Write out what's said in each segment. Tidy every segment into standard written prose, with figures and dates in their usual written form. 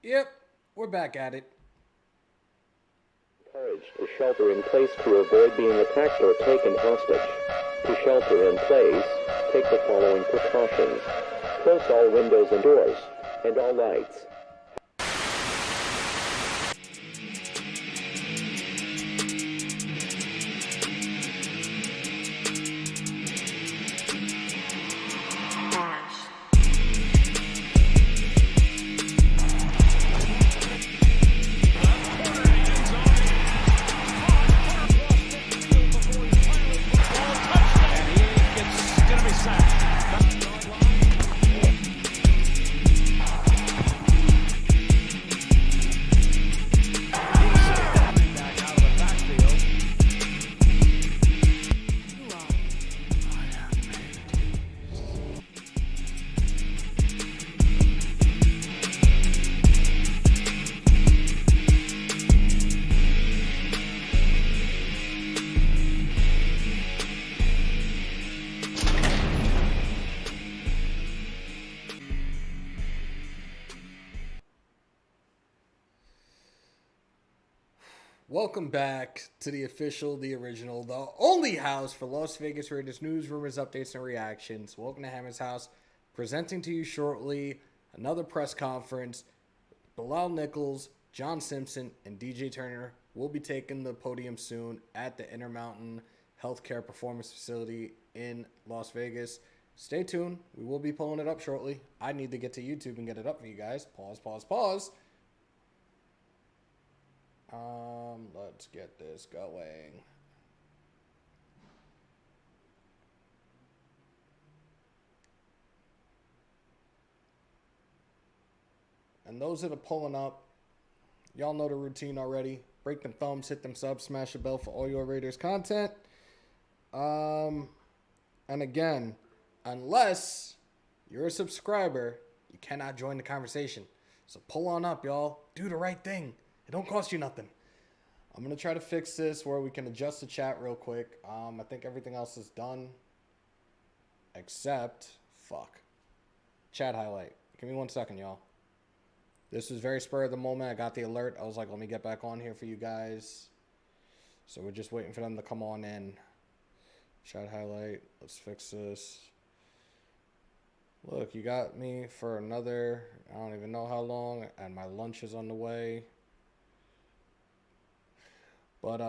Yep, we're back at it. Encouraged to shelter in place to avoid being attacked or taken hostage. To shelter in place, take the following precautions. Close all windows and doors, and all lights. Welcome back to the official, the original, the only house for Las Vegas Raiders news, rumors, updates, and reactions. Welcome to Hammers.House. Presenting to you shortly another press conference. Bilal Nichols, John Simpson, and DJ Turner will be taking the podium soon at the Intermountain Healthcare Performance Facility in Las Vegas. Stay tuned. We will be pulling it up shortly. I need to get to YouTube and get it up for you guys. Pause. Let's get this going. And those that are pulling up, y'all know the routine already. Break them thumbs, hit them subs, smash the bell for all your Raiders content. And again, unless you're a subscriber, you cannot join the conversation. So pull on up, y'all. Do the right thing. It don't cost you nothing. I'm going to try to fix this where we can adjust the chat real quick. I think everything else is done. Except, chat highlight. Give me 1 second, y'all. This was very spur of the moment. I got the alert. I was like, let me get back on here for you guys. So we're just waiting for them to come on in. Chat highlight. Let's fix this. Look, you got me for another, I don't even know how long, and my lunch is on the way. But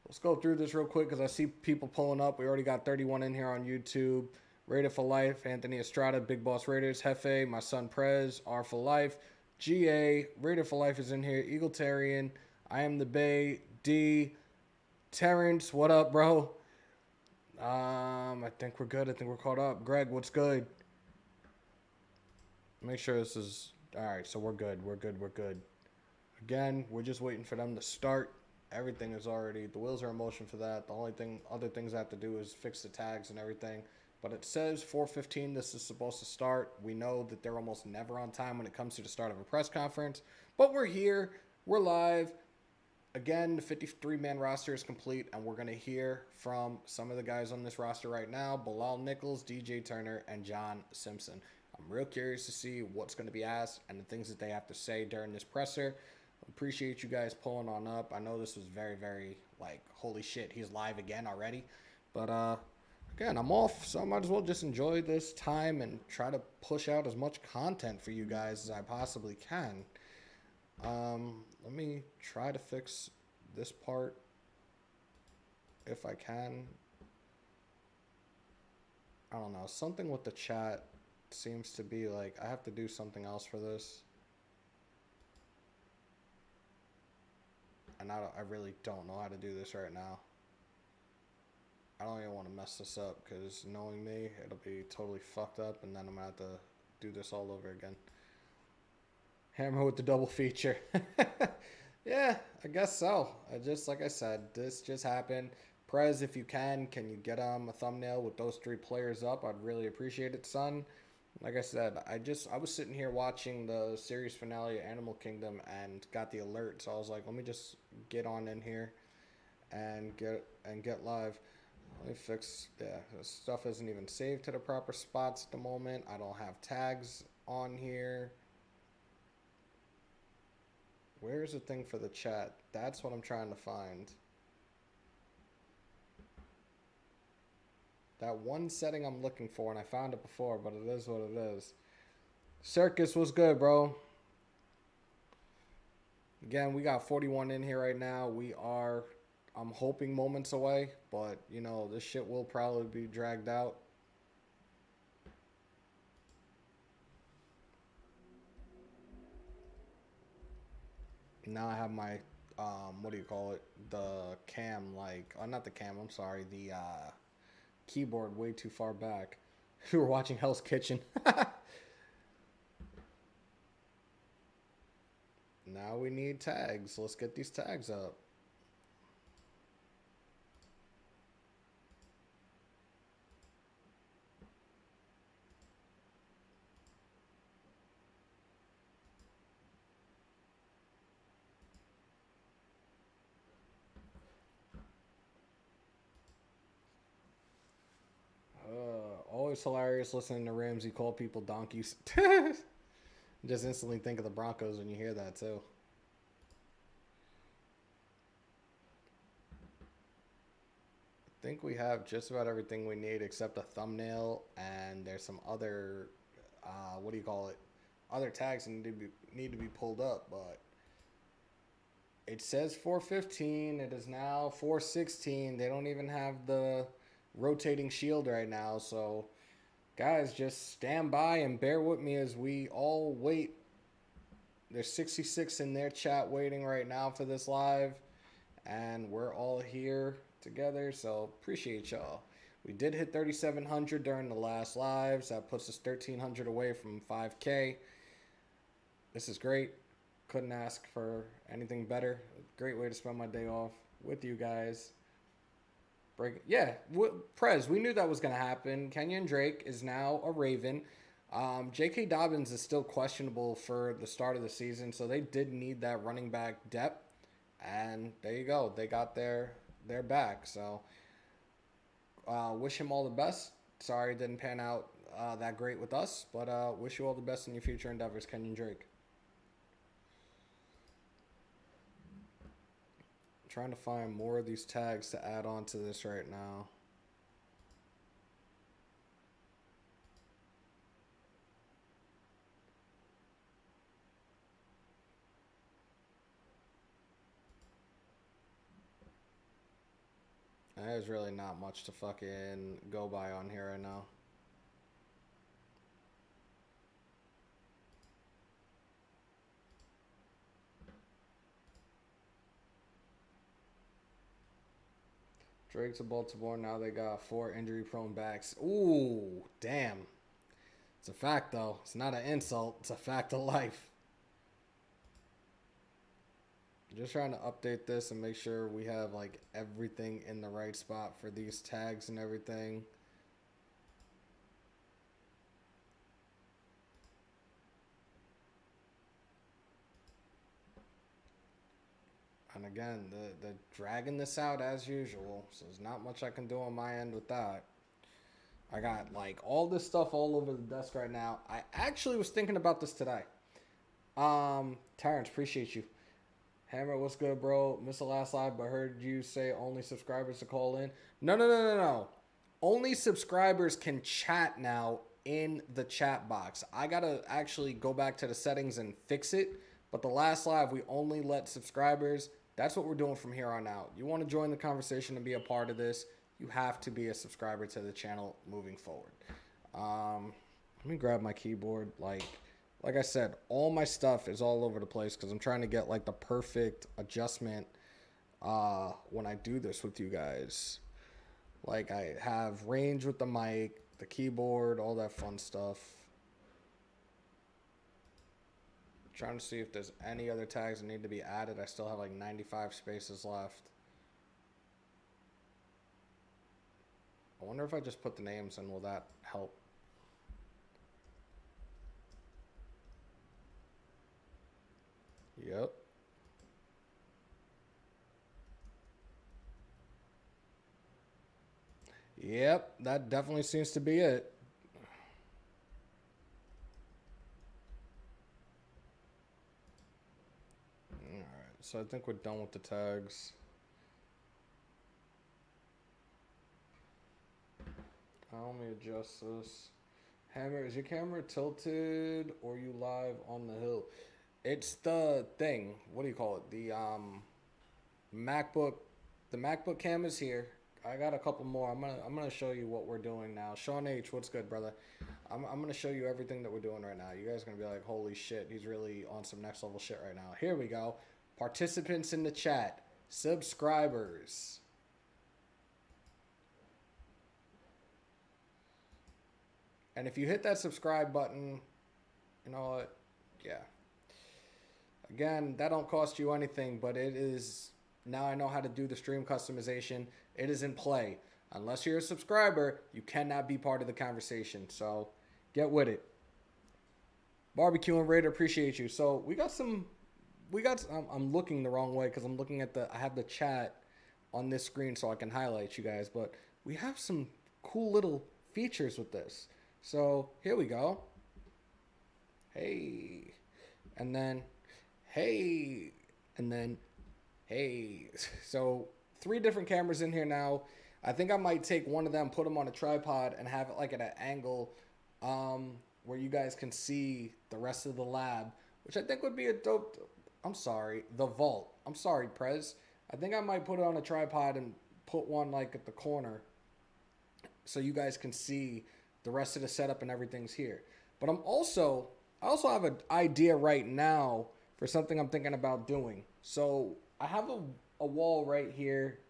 let's go through this real quick because I see people pulling up. We already got 31 in here on YouTube. Raider for Life, Anthony Estrada, Big Boss Raiders, Hefe, my son Prez, R for Life, GA, Raider for Life is in here, Eagletarian, I Am the Bay, D, Terrence, what up, bro? I think we're good. I think we're caught up. Greg, what's good? Make sure this is... All right, so we're good. We're good. Again, we're just waiting for them to start. Everything is already... The wheels are in motion for that. The only thing... Other things I have to do is fix the tags and everything. But it says 4:15 this is supposed to start. We know that they're almost never on time when it comes to the start of a press conference. But we're here. We're live. Again, the 53-man roster is complete, and we're going to hear from some of the guys on this roster right now. Bilal Nichols, DJ Turner, and John Simpson. I'm real curious to see what's going to be asked and the things that they have to say during this presser. Appreciate you guys pulling on up. I know this was very, very, holy shit, he's live again already. But, again, I'm off, so I might as well just enjoy this time and try to push out as much content for you guys as I possibly can. Let me try to fix this part if I can. I don't know. Something with the chat seems to be I have to do something else for this. And I really don't know how to do this right now. I don't even want to mess this up because knowing me, it'll be totally fucked up and then I'm going to have to do this all over again. Hammer with the double feature. Yeah, I guess so. Like I said, this just happened. Prez, if you can you get a thumbnail with those 3 players up? I'd really appreciate it, son. Like I said, I was sitting here watching the series finale of Animal Kingdom and got the alert. So I was like, let me just get on in here and get live. Let me fix, this stuff isn't even saved to the proper spots at the moment. I don't have tags on here. Where's the thing for the chat? That's what I'm trying to find. That one setting I'm looking for, and I found it before, but it is what it is. Circus was good, bro. Again, we got 41 in here right now. We are, I'm hoping, moments away, but, you know, this shit will probably be dragged out. Now I have my, what do you call it? The cam, like, not the cam, I'm sorry, the keyboard way too far back. We were watching Hell's Kitchen. Now we need tags. Let's get these tags up. Always hilarious listening to Ramsey call people donkeys. Just instantly think of the Broncos when you hear that too. I think we have just about everything we need except a thumbnail, and there's some other, what do you call it? Other tags that need to be pulled up, but it says 415. It is now 416. They don't even have the rotating shield right now, so guys, just stand by and bear with me as we all wait. There's 66 in their chat waiting right now for this live, and we're all here together, so appreciate y'all. We did hit 3,700 during the last lives. That puts us 1,300 away from 5K. This is great. Couldn't ask for anything better. Great way to spend my day off with you guys. Yeah, Prez, we knew that was going to happen. Kenyon Drake is now a Raven. J.K. Dobbins is still questionable for the start of the season, so they did need that running back depth. And there you go. They got their back. So wish him all the best. Sorry it didn't pan out that great with us, but wish you all the best in your future endeavors, Kenyon Drake. Trying to find more of these tags to add on to this right now. There's really not much to fucking go by on here right now. Drake's a Baltimore. Now they got 4 injury-prone backs. Ooh, damn. It's a fact, though. It's not an insult. It's a fact of life. Just trying to update this and make sure we have, like, everything in the right spot for these tags and everything. And again, the dragging this out as usual, so there's not much I can do on my end with that. I got like all this stuff all over the desk right now. I actually was thinking about this today. Terrence, appreciate you. Hammer, what's good, bro? Missed the last live, but heard you say only subscribers to call in. No. Only subscribers can chat now in the chat box. I gotta actually go back to the settings and fix it. But the last live, we only let subscribers. That's what we're doing from here on out. You want to join the conversation and be a part of this, you have to be a subscriber to the channel moving forward. Let me grab my keyboard. Like I said, all my stuff is all over the place because I'm trying to get like the perfect adjustment when I do this with you guys. Like I have range with the mic, the keyboard, all that fun stuff. Trying to see if there's any other tags that need to be added. I still have like 95 spaces left. I wonder if I just put the names in, will that help? Yep. Yep, that definitely seems to be it. So I think we're done with the tags. Let me adjust this. Hammer, is your camera tilted or you live on the hill? It's the thing. What do you call it? The MacBook. The MacBook cam is here. I got a couple more. I'm gonna show you what we're doing now. Sean H, what's good, brother? I'm gonna show you everything that we're doing right now. You guys are gonna be like, holy shit, he's really on some next level shit right now. Here we go. Participants in the chat, subscribers. And if you hit that subscribe button, you know what? Yeah. Again, that don't cost you anything, but it is, now I know how to do the stream customization. It is in play. Unless you're a subscriber, you cannot be part of the conversation. So get with it. Barbecue and Raider, appreciate you. So I'm looking the wrong way because I'm looking at I have the chat on this screen so I can highlight you guys. But we have some cool little features with this. So here we go. Hey. And then, hey. And then, hey. So 3 different cameras in here now. I think I might take one of them, put them on a tripod, and have it like at an angle where you guys can see the rest of the lab, which I think would be a dope. I'm sorry, the vault. I'm sorry, Prez. I think I might put it on a tripod and put one like at the corner so you guys can see the rest of the setup and everything's here. But I also have an idea right now for something I'm thinking about doing. So I have a wall right here.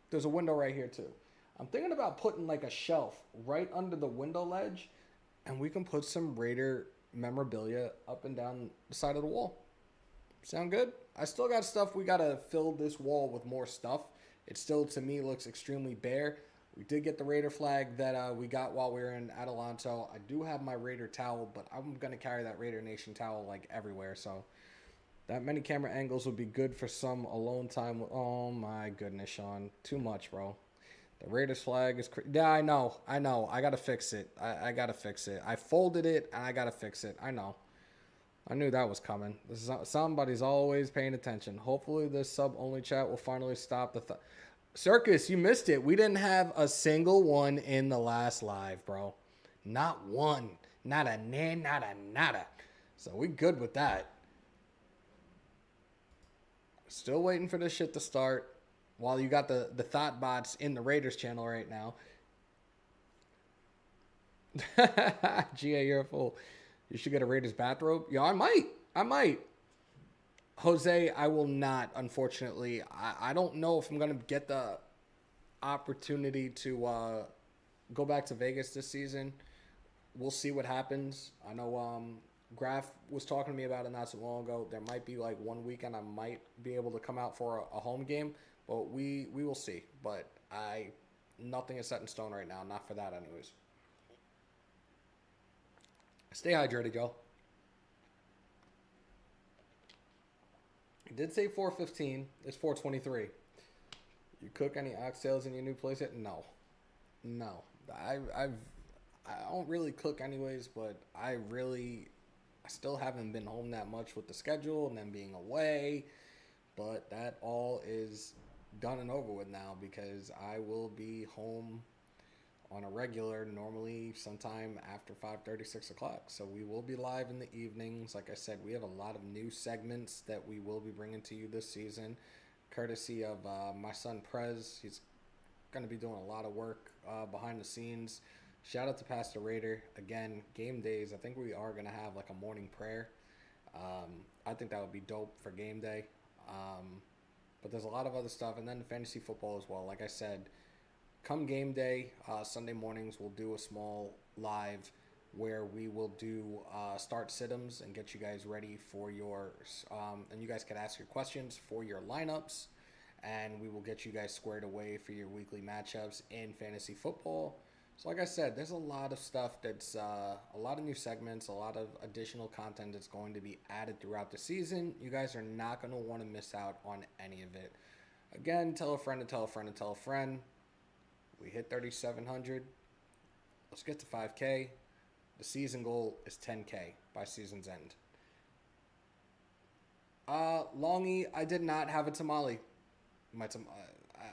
There's a window right here too. I'm thinking about putting like a shelf right under the window ledge, and we can put some Raider memorabilia up and down the side of the wall. Sound good? I still got stuff. We got to fill this wall with more stuff. It still, to me, looks extremely bare. We did get the Raider flag that we got while we were in Adelanto. I do have my Raider towel, but I'm going to carry that Raider Nation towel like everywhere. So that many camera angles would be good for some alone time. Oh my goodness, Sean. Too much, bro. The Raiders flag is yeah, I know. I got to fix it. I got to fix it. I folded it and I got to fix it. I know. I knew that was coming. Somebody's always paying attention. Hopefully this sub-only chat will finally stop the... Circus, you missed it. We didn't have a single one in the last live, bro. Not one. Not a nada. So we good with that. Still waiting for this shit to start. While you got the thought bots in the Raiders channel right now. GA, you're a fool. You should get a Raiders bathrobe. Yeah, I might. Jose, I will not, unfortunately. I don't know if I'm going to get the opportunity to go back to Vegas this season. We'll see what happens. I know Graf was talking to me about it not so long ago. There might be like one weekend I might be able to come out for a home game, but we will see. But nothing is set in stone right now. Not for that anyways. Stay hydrated, y'all. It did say 4:15. It's 4:23. You cook any oxtails in your new place yet? No. I don't really cook anyways, but I still haven't been home that much with the schedule and then being away. But that all is done and over with now because I will be home on a regular, normally sometime after 5:30, 6 o'clock. So we will be live in the evenings. Like I said, we have a lot of new segments that we will be bringing to you this season, courtesy of my son Prez. He's going to be doing a lot of work behind the scenes. Shout out to Pastor Raider. Again, game days, I think we are going to have like a morning prayer. I think that would be dope for game day. But there's a lot of other stuff. And then the fantasy football as well. Like I said, come game day, Sunday mornings, we'll do a small live where we will do start sit-ems and get you guys ready for your, and you guys can ask your questions for your lineups, and we will get you guys squared away for your weekly matchups in fantasy football. So like I said, there's a lot of stuff that's, a lot of new segments, a lot of additional content that's going to be added throughout the season. You guys are not going to want to miss out on any of it. Again, tell a friend to tell a friend to tell a friend. We hit 3,700. Let's get to 5K. The season goal is 10K by season's end. Longy, I did not have a tamale.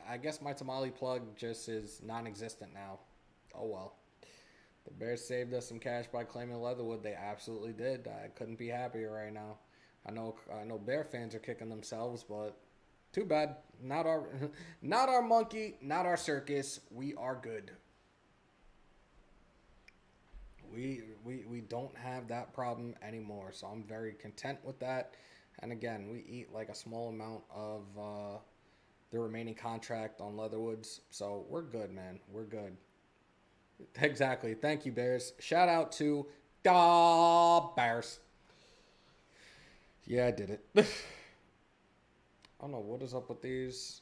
I guess my tamale plug just is non-existent now. Oh well. The Bears saved us some cash by claiming Leatherwood. They absolutely did. I couldn't be happier right now. I know Bear fans are kicking themselves, but too bad. Not our not our monkey, not our circus. We are good. We don't have that problem anymore, so I'm very content with that. And again, we eat like a small amount of the remaining contract on Leatherwoods, so we're good, man. We're good. Exactly. Thank you, Bears. Shout out to the Bears. Yeah, I did it. I don't know what is up with these.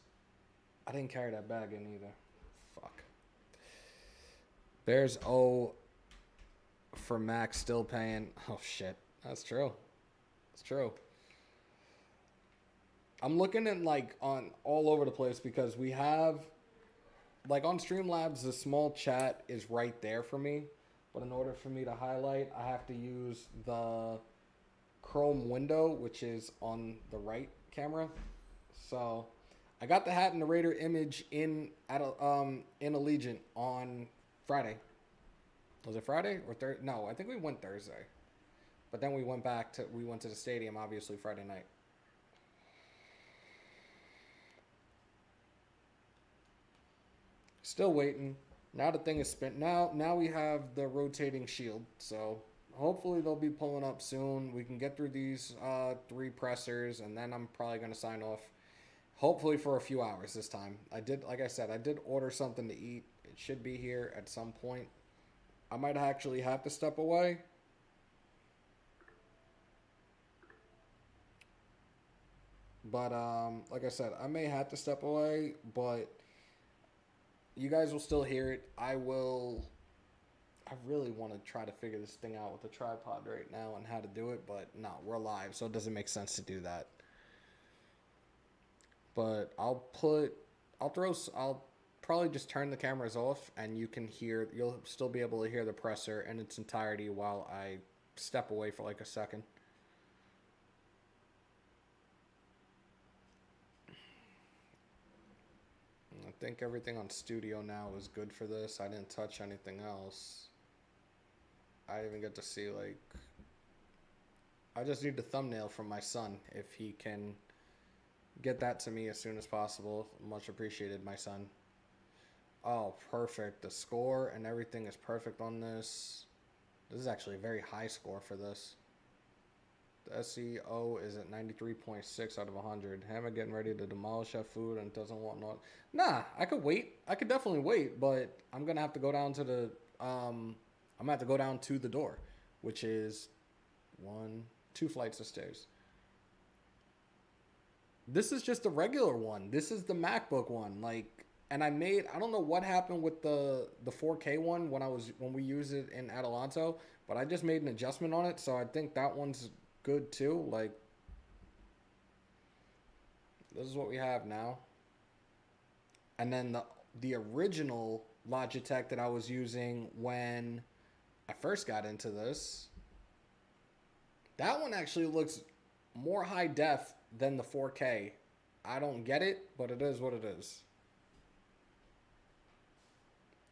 I didn't carry that bag in either. Fuck. Bears owe for Max still paying. Oh shit. That's true. That's true. I'm looking at like on all over the place because we have like on Streamlabs the small chat is right there for me, but in order for me to highlight, I have to use the Chrome window, which is on the right camera. So I got the hat and the Raider image in Allegiant on Friday. Was it Friday or Thursday? No, I think we went Thursday. But then we went to the stadium obviously Friday night. Still waiting. Now the thing is spent. Now we have the rotating shield. So hopefully they'll be pulling up soon. We can get through these 3 pressers, and then I'm probably gonna sign off. Hopefully for a few hours this time. Like I said, I did order something to eat. It should be here at some point. I might actually have to step away. But like I said, I may have to step away, but you guys will still hear it. I really want to try to figure this thing out with the tripod right now and how to do it, but no, we're live, so it doesn't make sense to do that. But I'll probably just turn the cameras off, and you'll still be able to hear the presser in its entirety while I step away for like a second. I think everything on studio now is good for this. I didn't touch anything else. I even get to see like I just need the thumbnail from my son. If he can get that to me as soon as possible, much appreciated, my son. Oh, perfect. The score and everything is perfect on this. This is actually a very high score for this. The SEO is at 93.6 out of 100. Hammer getting ready to demolish that food and doesn't want not. Nah, I could wait. I could definitely wait, but I'm gonna have to go down to the I'm gonna have to go down to the door, which is 2 flights of stairs. This is just a regular one. This is the MacBook one. Like, and I don't know what happened with the 4K one when we used it in Adelanto, but I just made an adjustment on it, so I think that one's good too. Like, this is what we have now. And then the original Logitech that I was using when I first got into this, that one actually looks more high def than the 4K. I don't get it, but it is what it is.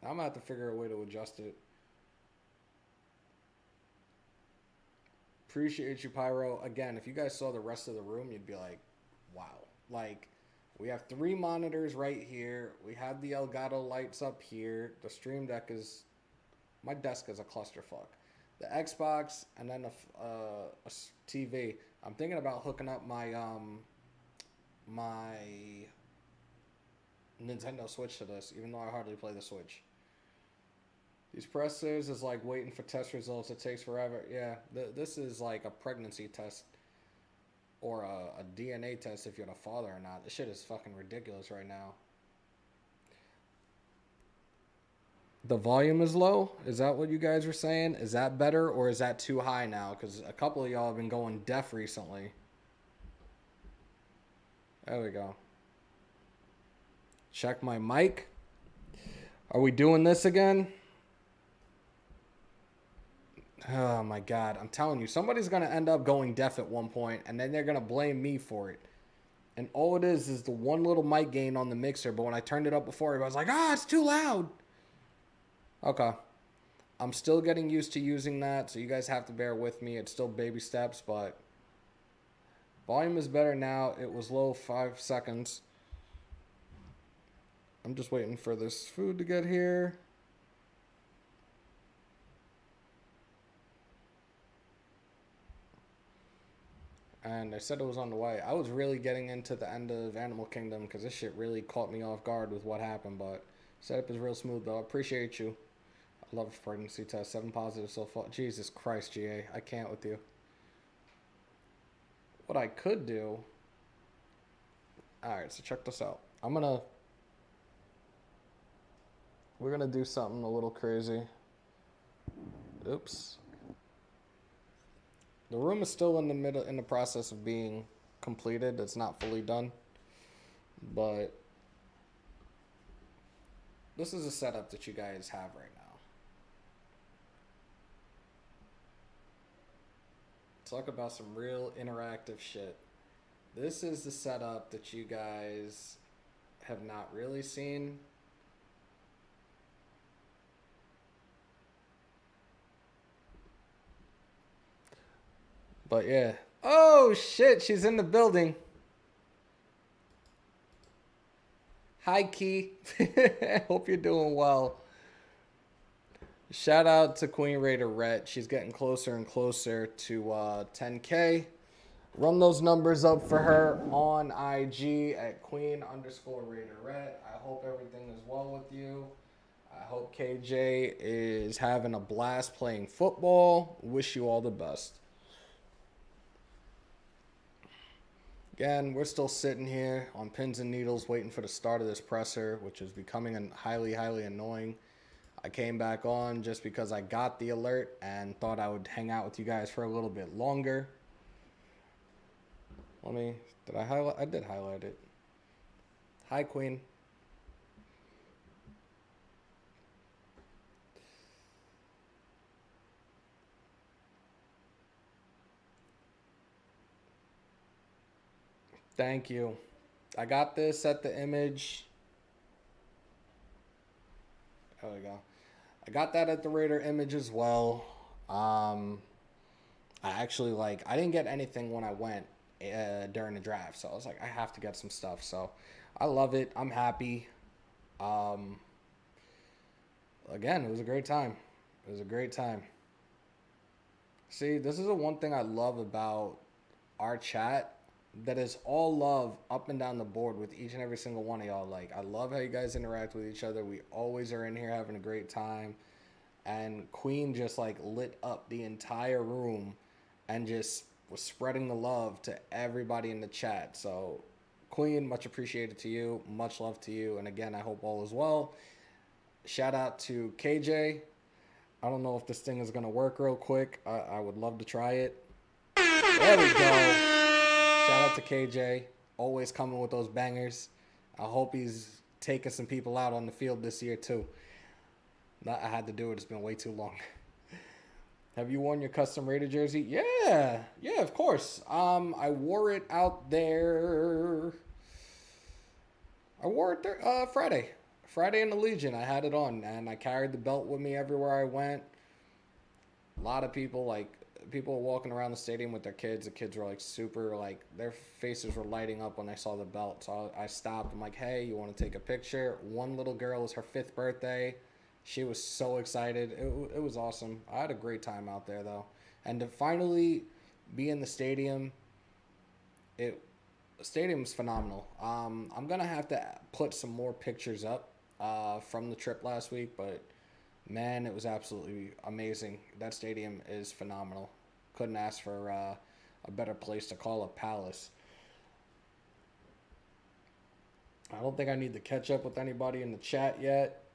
I'm gonna have to figure a way to adjust it. Appreciate you, Pyro. Again, if you guys saw the rest of the room, you'd be like, wow. Like, we have 3 monitors right here. We have the Elgato lights up here. The Stream Deck my desk is a clusterfuck. The Xbox, and then a TV. I'm thinking about hooking up my Nintendo Switch to this, even though I hardly play the Switch. These pressers is like waiting for test results. It takes forever. Yeah, this is like a pregnancy test or a DNA test if you're the father or not. This shit is fucking ridiculous right now. The volume is low? Is that what you guys were saying? Is that better or is that too high now? Because a couple of y'all have been going deaf recently. There we go. Check my mic. Are we doing this again? Oh my god, I'm telling you, somebody's gonna end up going deaf at one point, and then they're gonna blame me for it. And all it is the one little mic gain on the mixer. But when I turned it up before, I was like, it's too loud. Okay. I'm still getting used to using that, so you guys have to bear with me. It's still baby steps, but volume is better now. It was low 5 seconds. I'm just waiting for this food to get here. And I said it was on the way. I was really getting into the end of Animal Kingdom because this shit really caught me off guard with what happened. But setup is real smooth, though. I appreciate you. I love pregnancy test. 7 positive so far. Jesus Christ, GA. I can't with you. What I could do... Alright, so check this out. We're gonna do something a little crazy. Oops. The room is still in the process of being completed. It's not fully done. But this is a setup that you guys have right now. Talk about some real interactive shit. This is the setup that you guys have not really seen. But yeah. Oh shit, she's in the building. Hi, Key. Hope you're doing well. Shout out to Queen Raider Rhett. She's getting closer and closer to 10K. Run those numbers up for her on IG at Queen_Raider Rhett. I hope everything is well with you. I hope KJ is having a blast playing football. Wish you all the best. Again, we're still sitting here on pins and needles waiting for the start of this presser, which is becoming highly, highly annoying. I came back on just because I got the alert and thought I would hang out with you guys for a little bit longer. Did I highlight? I did highlight it. Hi, Queen. Thank you. I got this at the image. There we go. I got that at the Raider image as well. I actually I didn't get anything when I went during the draft, so I was like, I have to get some stuff. So I love it. I'm happy. Again, it was a great time. It was a great time. See, this is the one thing I love about our chat. That is all love up and down the board with each and every single one of y'all. Like, I love how you guys interact with each other. We always are in here having a great time. And Queen just lit up the entire room and just was spreading the love to everybody in the chat. So Queen, much appreciated to you. Much love to you. And again, I hope all is well. Shout out to KJ. I don't know if this thing is going to work real quick. I would love to try it. There we go. Shout out to KJ, always coming with those bangers. I hope he's taking some people out on the field this year too. I had to do it. It's been way too long. Have you worn your custom Raider jersey? Yeah, of course. I wore it out there. I wore it there Friday in the Legion. I had it on, and I carried the belt with me everywhere I went. A lot of people were walking around the stadium with their kids. The kids were super their faces were lighting up when they saw the belt. So I stopped. I'm like, hey, you want to take a picture? One little girl, it was her 5th birthday. She was so excited. It was awesome. I had a great time out there though. And to finally be in the stadium, the stadium's phenomenal. I'm going to have to put some more pictures up from the trip last week, but man, it was absolutely amazing. That stadium is phenomenal. Couldn't ask for a better place to call a palace. I don't think I need to catch up with anybody in the chat yet.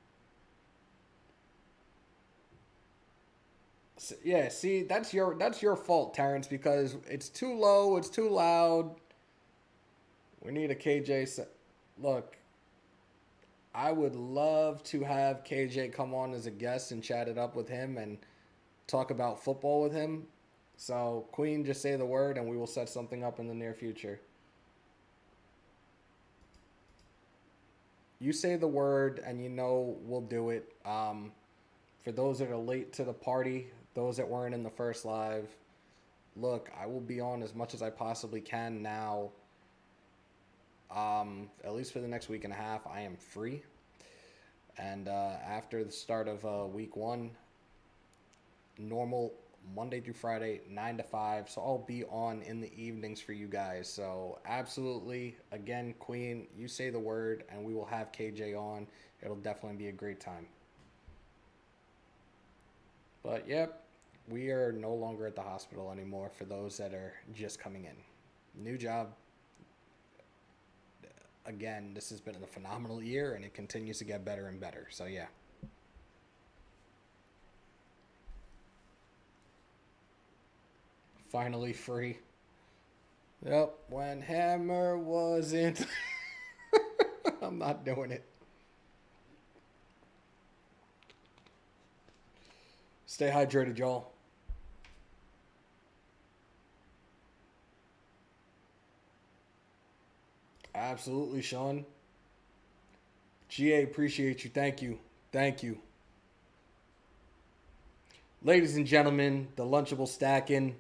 So, yeah, see, that's your fault, Terrence, because it's too low, it's too loud. We need a KJ. Look, I would love to have KJ come on as a guest and chat it up with him, and talk about football with him. So, Queen, just say the word and we will set something up in the near future. You say the word and you know we'll do it. For those that are late to the party, those that weren't in the first live, look, I will be on as much as I possibly can now. At least for the next week and a half, I am free. And after the start of week one, normal Monday through Friday, 9 to 5. So I'll be on in the evenings for you guys. So absolutely, again, Queen, you say the word and we will have KJ on. It'll definitely be a great time. But yep, we are no longer at the hospital anymore for those that are just coming in. New job. Again, this has been a phenomenal year and it continues to get better and better. So yeah. Finally free. Yep, when Hammer wasn't. I'm not doing it. Stay hydrated, y'all. Absolutely, Sean. GA, appreciate you. Thank you. Thank you. Ladies and gentlemen, the Lunchable stacking.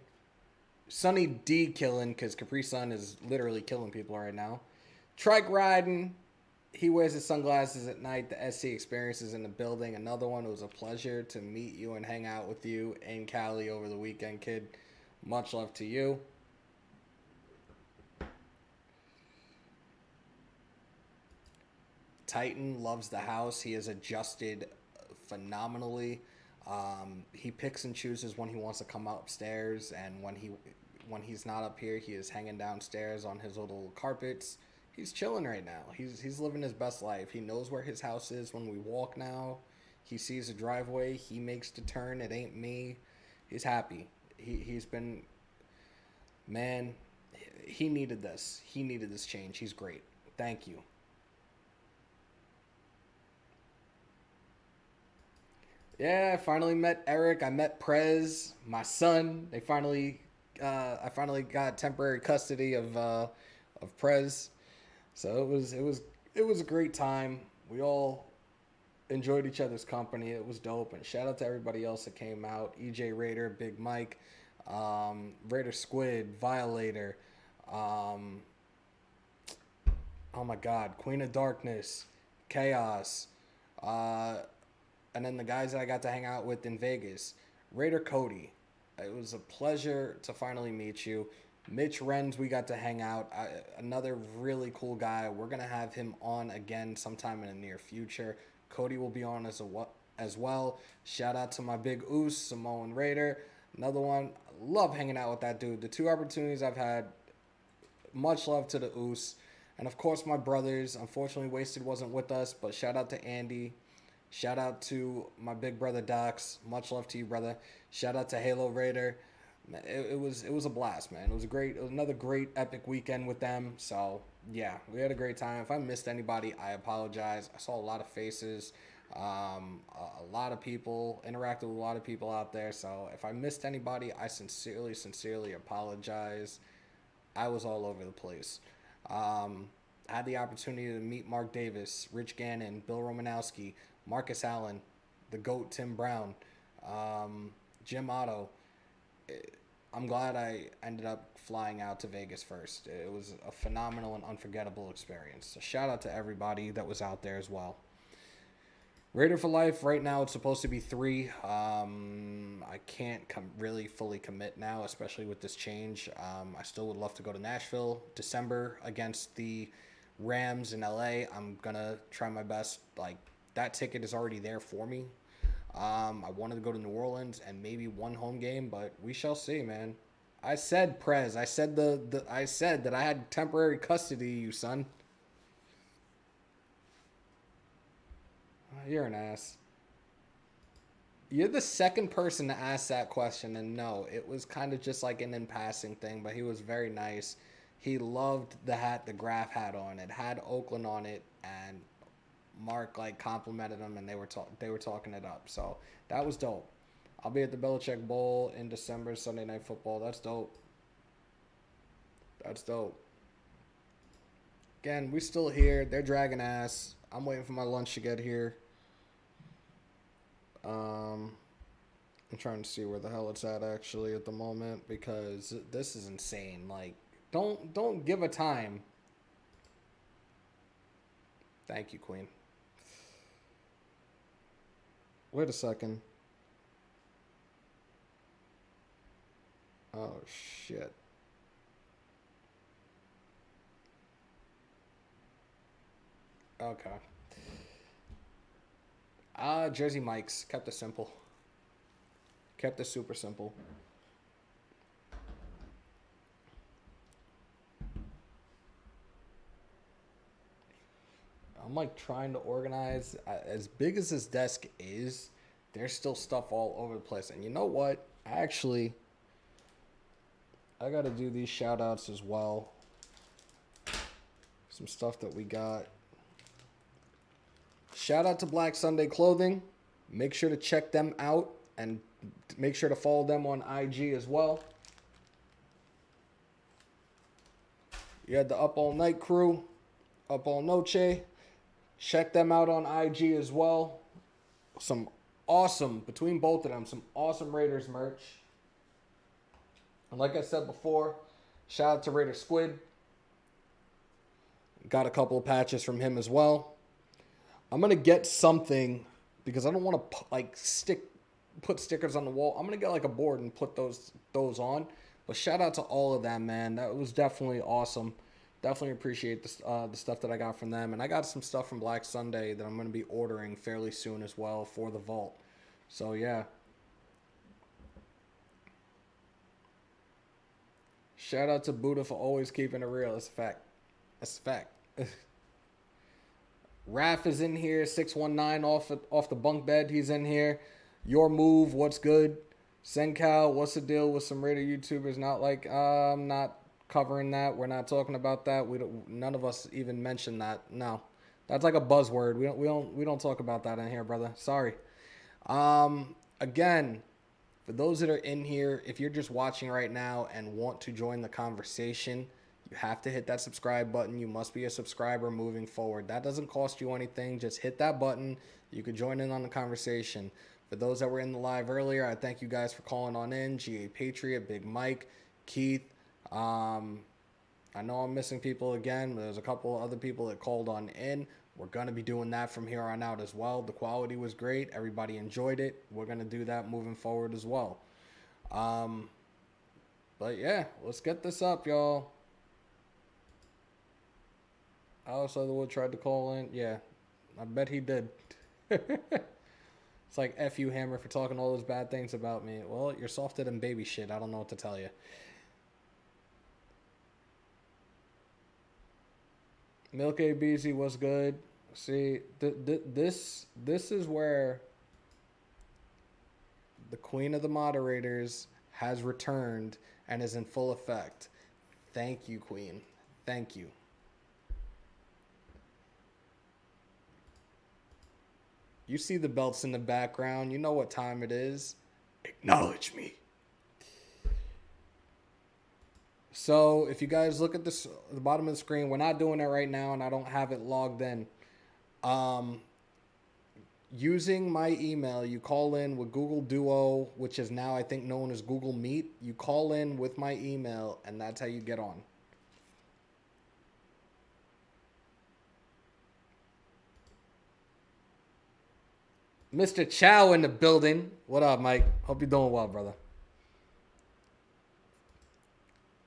Sunny D killing, because Capri Sun is literally killing people right now. Trike riding. He wears his sunglasses at night. The SC experience is in the building. Another one. It was a pleasure to meet you and hang out with you in Cali over the weekend, kid. Much love to you. Titan loves the house. He has adjusted phenomenally. He picks and chooses when he wants to come upstairs, and when he's not up here, he is hanging downstairs on his little carpets. He's chilling right now. He's living his best life. He knows where his house is when we walk now. He sees a driveway. He makes the turn. It ain't me. He's happy. He's been, man, he needed this. He needed this change. He's great. Thank you. Yeah, I finally met Eric. I met Prez, my son. I finally got temporary custody of Prez. So it was a great time. We all enjoyed each other's company. It was dope. And shout out to everybody else that came out: EJ Raider, Big Mike, Raider Squid, Violator. Um, oh my God, Queen of Darkness, Chaos. Uh, and then the guys that I got to hang out with in Vegas, Raider Cody. It was a pleasure to finally meet you. Mitch Renz, we got to hang out. Another really cool guy. We're going to have him on again sometime in the near future. Cody will be on as well. Shout out to my big Oos, Samoan Raider. Another one. Love hanging out with that dude. The two opportunities I've had, much love to the Oos. And of course, my brothers. Unfortunately, Wasted wasn't with us, but shout out to Andy. Shout out to my big brother Docs. Much love to you, brother. Shout out to Halo Raider. It was a blast, man. It was another great epic weekend with them. So yeah, we had a great time. If I missed anybody, I apologize. I saw a lot of faces, a lot of people, interacted with a lot of people out there. So if I missed anybody, I sincerely apologize. I was all over the place. I had the opportunity to meet Mark Davis, Rich Gannon, Bill Romanowski, Marcus Allen, the GOAT Tim Brown, Jim Otto. I'm glad I ended up flying out to Vegas first. It was a phenomenal and unforgettable experience. So shout out to everybody that was out there as well. Raider for Life, right now it's supposed to be 3. I can't really fully commit now, especially with this change. I still would love to go to Nashville, December, against the Rams in LA. I'm going to try my best. Like, that ticket is already there for me. I wanted to go to New Orleans and maybe one home game, but we shall see, man. I said, Prez, I said I said that I had temporary custody of you, son. You're an ass. You're the second person to ask that question, and no, it was kind of just like an in passing thing, but he was very nice. He loved the hat the Graph had on. It had Oakland on it, and Mark like complimented him, and they were talking it up. So that was dope. I'll be at the Belichick Bowl in December, Sunday Night Football. That's dope. That's dope. Again, we still here. They're dragging ass. I'm waiting for my lunch to get here. I'm trying to see where the hell it's at actually at the moment because this is insane. Like, don't give a time. Thank you, Queen. Wait a second. Oh shit. Okay. Jersey Mike's kept it simple. Kept it super simple. I'm like trying to organize. As big as this desk is, there's still stuff all over the place. And you know what? Actually, I got to do these shout outs as well. Some stuff that we got. Shout out to Black Sunday Clothing. Make sure to check them out and make sure to follow them on IG as well. You had the Up All Night crew, Up All Noche. Check them out on IG as well. Some awesome, between both of them, some awesome Raiders merch. And like I said before, shout out to Raider Squid. Got a couple of patches from him as well. I'm going to get something because I don't want to put stickers on the wall. I'm going to get like a board and put those on. But shout out to all of them, man. That was definitely awesome. Definitely appreciate the stuff that I got from them. And I got some stuff from Black Sunday that I'm going to be ordering fairly soon as well for the vault. So, yeah. Shout out to Buddha for always keeping it real. That's a fact. That's a fact. Raph is in here. 619 off the bunk bed. He's in here. Your Move, what's good? Sencal, what's the deal with some Raider YouTubers? I'm not covering that. We're not talking about that. None of us even mentioned that. No, that's like a buzzword. We don't talk about that in here, brother. Sorry. Again, for those that are in here, if you're just watching right now and want to join the conversation, you have to hit that subscribe button. You must be a subscriber moving forward. That doesn't cost you anything. Just hit that button. You can join in on the conversation. For those that were in the live earlier, I thank you guys for calling on in. GA Patriot, Big Mike, Keith. I know I'm missing people again, but there's a couple other people that called on in. We're going to be doing that from here on out as well. The quality was great. Everybody enjoyed it. We're going to do that moving forward as well. But yeah, let's get this up, y'all. Alex Leatherwood tried to call in. Yeah, I bet he did. It's like, F you, Hammer, for talking all those bad things about me. Well, you're softer than baby shit. I don't know what to tell you. Milk A. Beezy was good. See, this is where the queen of the moderators has returned and is in full effect. Thank you, queen. Thank you. You see the belts in the background. You know what time it is. Acknowledge me. So if you guys look at this, the bottom of the screen, we're not doing it right now, and I don't have it logged in. Using my email, you call in with Google Duo, which is now I think known as Google Meet. You call in with my email, and that's how you get on. Mr. Chow in the building. What up, Mike? Hope you're doing well, brother.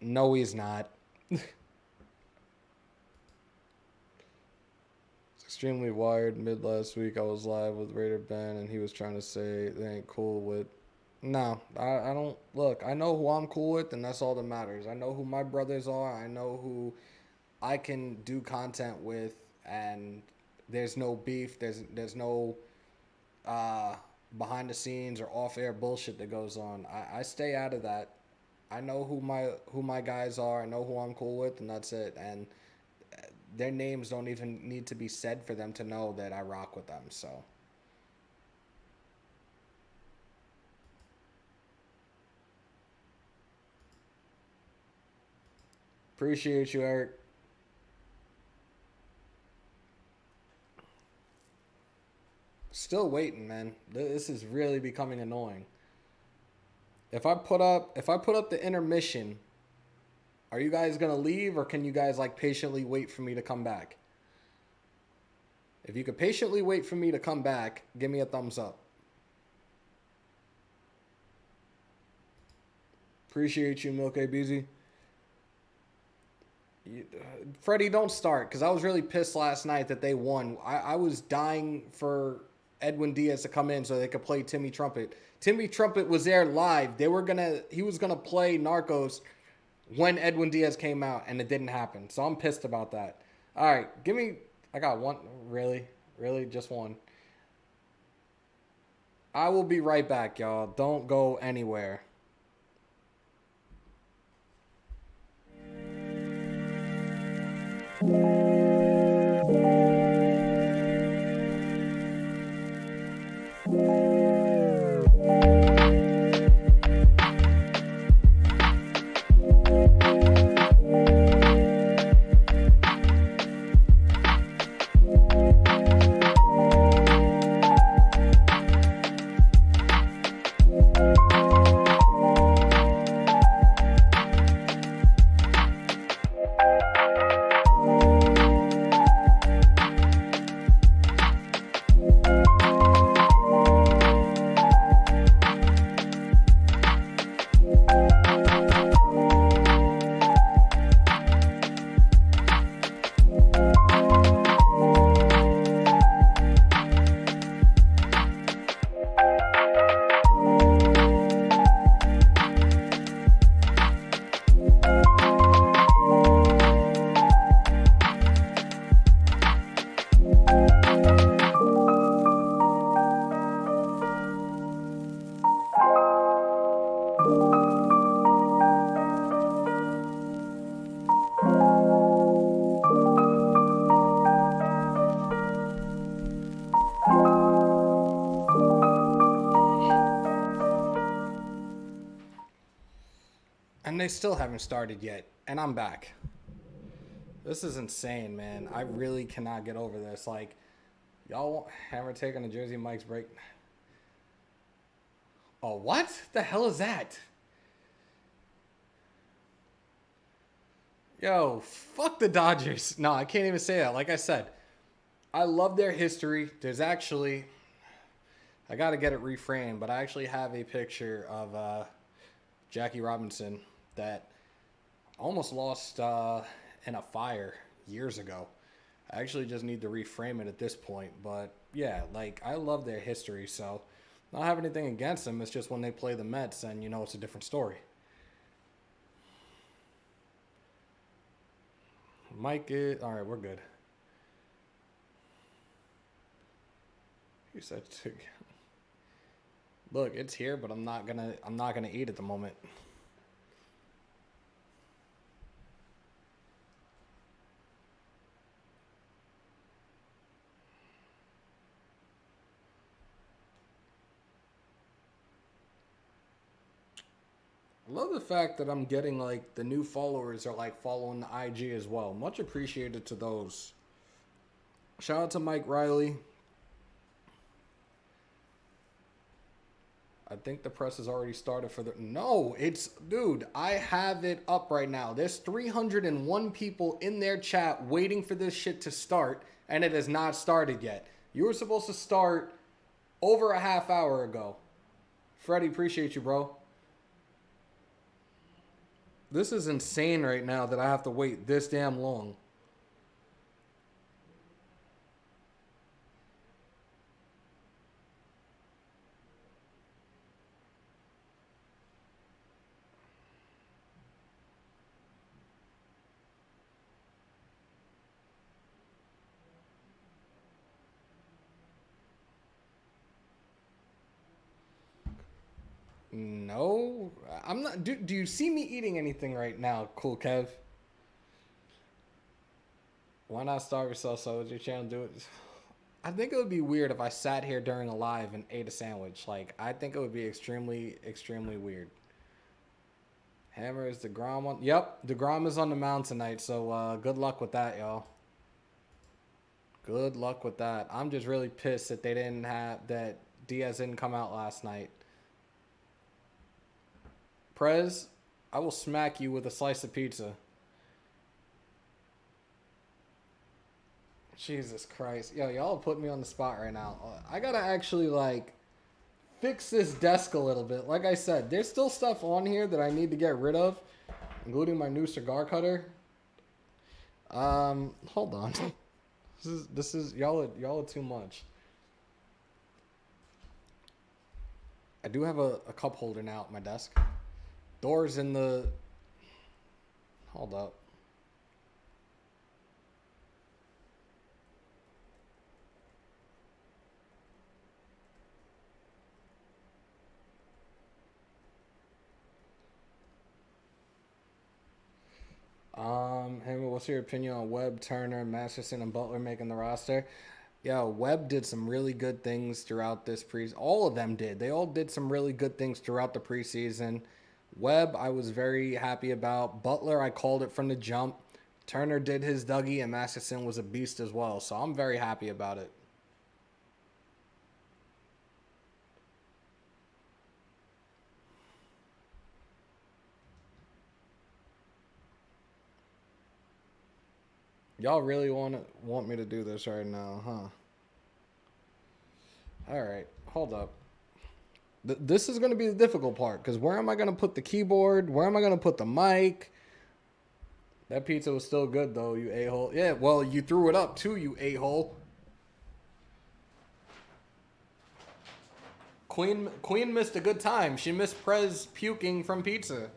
No, he's not. It's extremely wired. Mid last week, I was live with Raider Ben, and he was trying to say they ain't cool with. No, I don't. Look, I know who I'm cool with, and that's all that matters. I know who my brothers are. I know who I can do content with, and there's no beef. There's no behind the scenes or off air bullshit that goes on. I stay out of that. I know who my guys are. I know who I'm cool with, and that's it. And their names don't even need to be said for them to know that I rock with them. So Appreciate you, Eric. Still waiting, man. This is really becoming annoying. If I put up the intermission, are you guys gonna leave or can you guys like patiently wait for me to come back? If you could patiently wait for me to come back, give me a thumbs up. Appreciate you, Milk ABZ. Freddie, don't start, because I was really pissed last night that they won. I was dying for Edwin Diaz to come in so they could play Timmy Trumpet. Timmy Trumpet was there live. He was gonna play Narcos when Edwin Diaz came out, and it didn't happen. So I'm pissed about that. All right, I got one. Really, just one. I will be right back, y'all. Don't go anywhere. And they still haven't started yet, and I'm back. This is insane, man. I really cannot get over this. Like, y'all want Hammer taking the Jersey Mike's break? Oh, what the hell is that? Yo, fuck the Dodgers. No, I can't even say that. Like I said, I love their history. There's actually, I got to get it reframed, but I actually have a picture of Jackie Robinson that almost lost in a fire years ago. I actually just need to reframe it at this point. But yeah, like, I love their history, so I don't have anything against them. It's just when they play the Mets, and you know it's a different story. Mike is all right. We're good. He said, "Look, it's here, but I'm not gonna eat at the moment." I love the fact that I'm getting, like, the new followers are, like, following the IG as well. Much appreciated to those. Shout out to Mike Riley. I think the press has already started for the... No, it's... Dude, I have it up right now. There's 301 people in their chat waiting for this shit to start, and it has not started yet. You were supposed to start over a half hour ago. Freddie, appreciate you, bro. This is insane right now that I have to wait this damn long. No, I'm not. Do you see me eating anything right now, Cool Kev? Why not starve yourself? So would your channel do it? I think it would be weird if I sat here during a live and ate a sandwich. Like, I think it would be extremely, extremely weird. Hammer is DeGrom on. Yep, DeGrom is on the mound tonight. So good luck with that, y'all. Good luck with that. I'm just really pissed that they didn't have that Diaz didn't come out last night. Prez, I will smack you with a slice of pizza. Jesus Christ. Yo, y'all put me on the spot right now. I gotta actually, like, fix this desk a little bit. Like I said, there's still stuff on here that I need to get rid of, including my new cigar cutter. Hold on. This is y'all are too much. I do have a cup holder now at my desk. Doors in the... Hold up. Hey, what's your opinion on Webb, Turner, Masterson, and Butler making the roster? Yeah, Webb did some really good things throughout this all of them did. They all did some really good things throughout the preseason. Webb, I was very happy about. Butler, I called it from the jump. Turner did his Dougie, and Masterson was a beast as well. So I'm very happy about it. Y'all really want me to do this right now, huh? All right, hold up. This is going to be the difficult part, because where am I going to put the keyboard? Where am I going to put the mic? That pizza was still good, though, you a-hole. Yeah, well, you threw it up, too, you a-hole. Queen missed a good time. She missed Prez puking from pizza.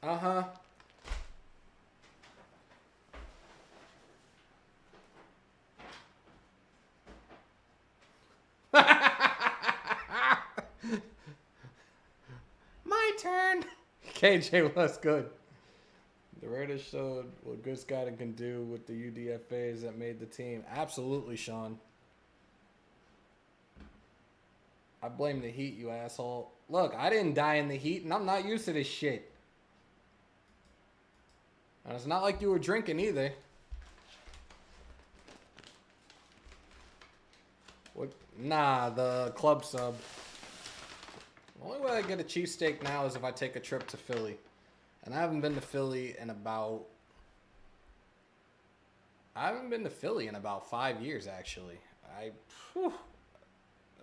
Uh-huh. My turn. KJ, what's good? The Raiders showed what good scouting can do with the UDFAs that made the team. Absolutely, Sean. I blame the heat, you asshole. Look, I didn't die in the heat, and I'm not used to this shit. And it's not like you were drinking either. What? Nah, the club sub. The only way I get a cheesesteak now is if I take a trip to Philly. And I haven't been to Philly in about 5 years, actually.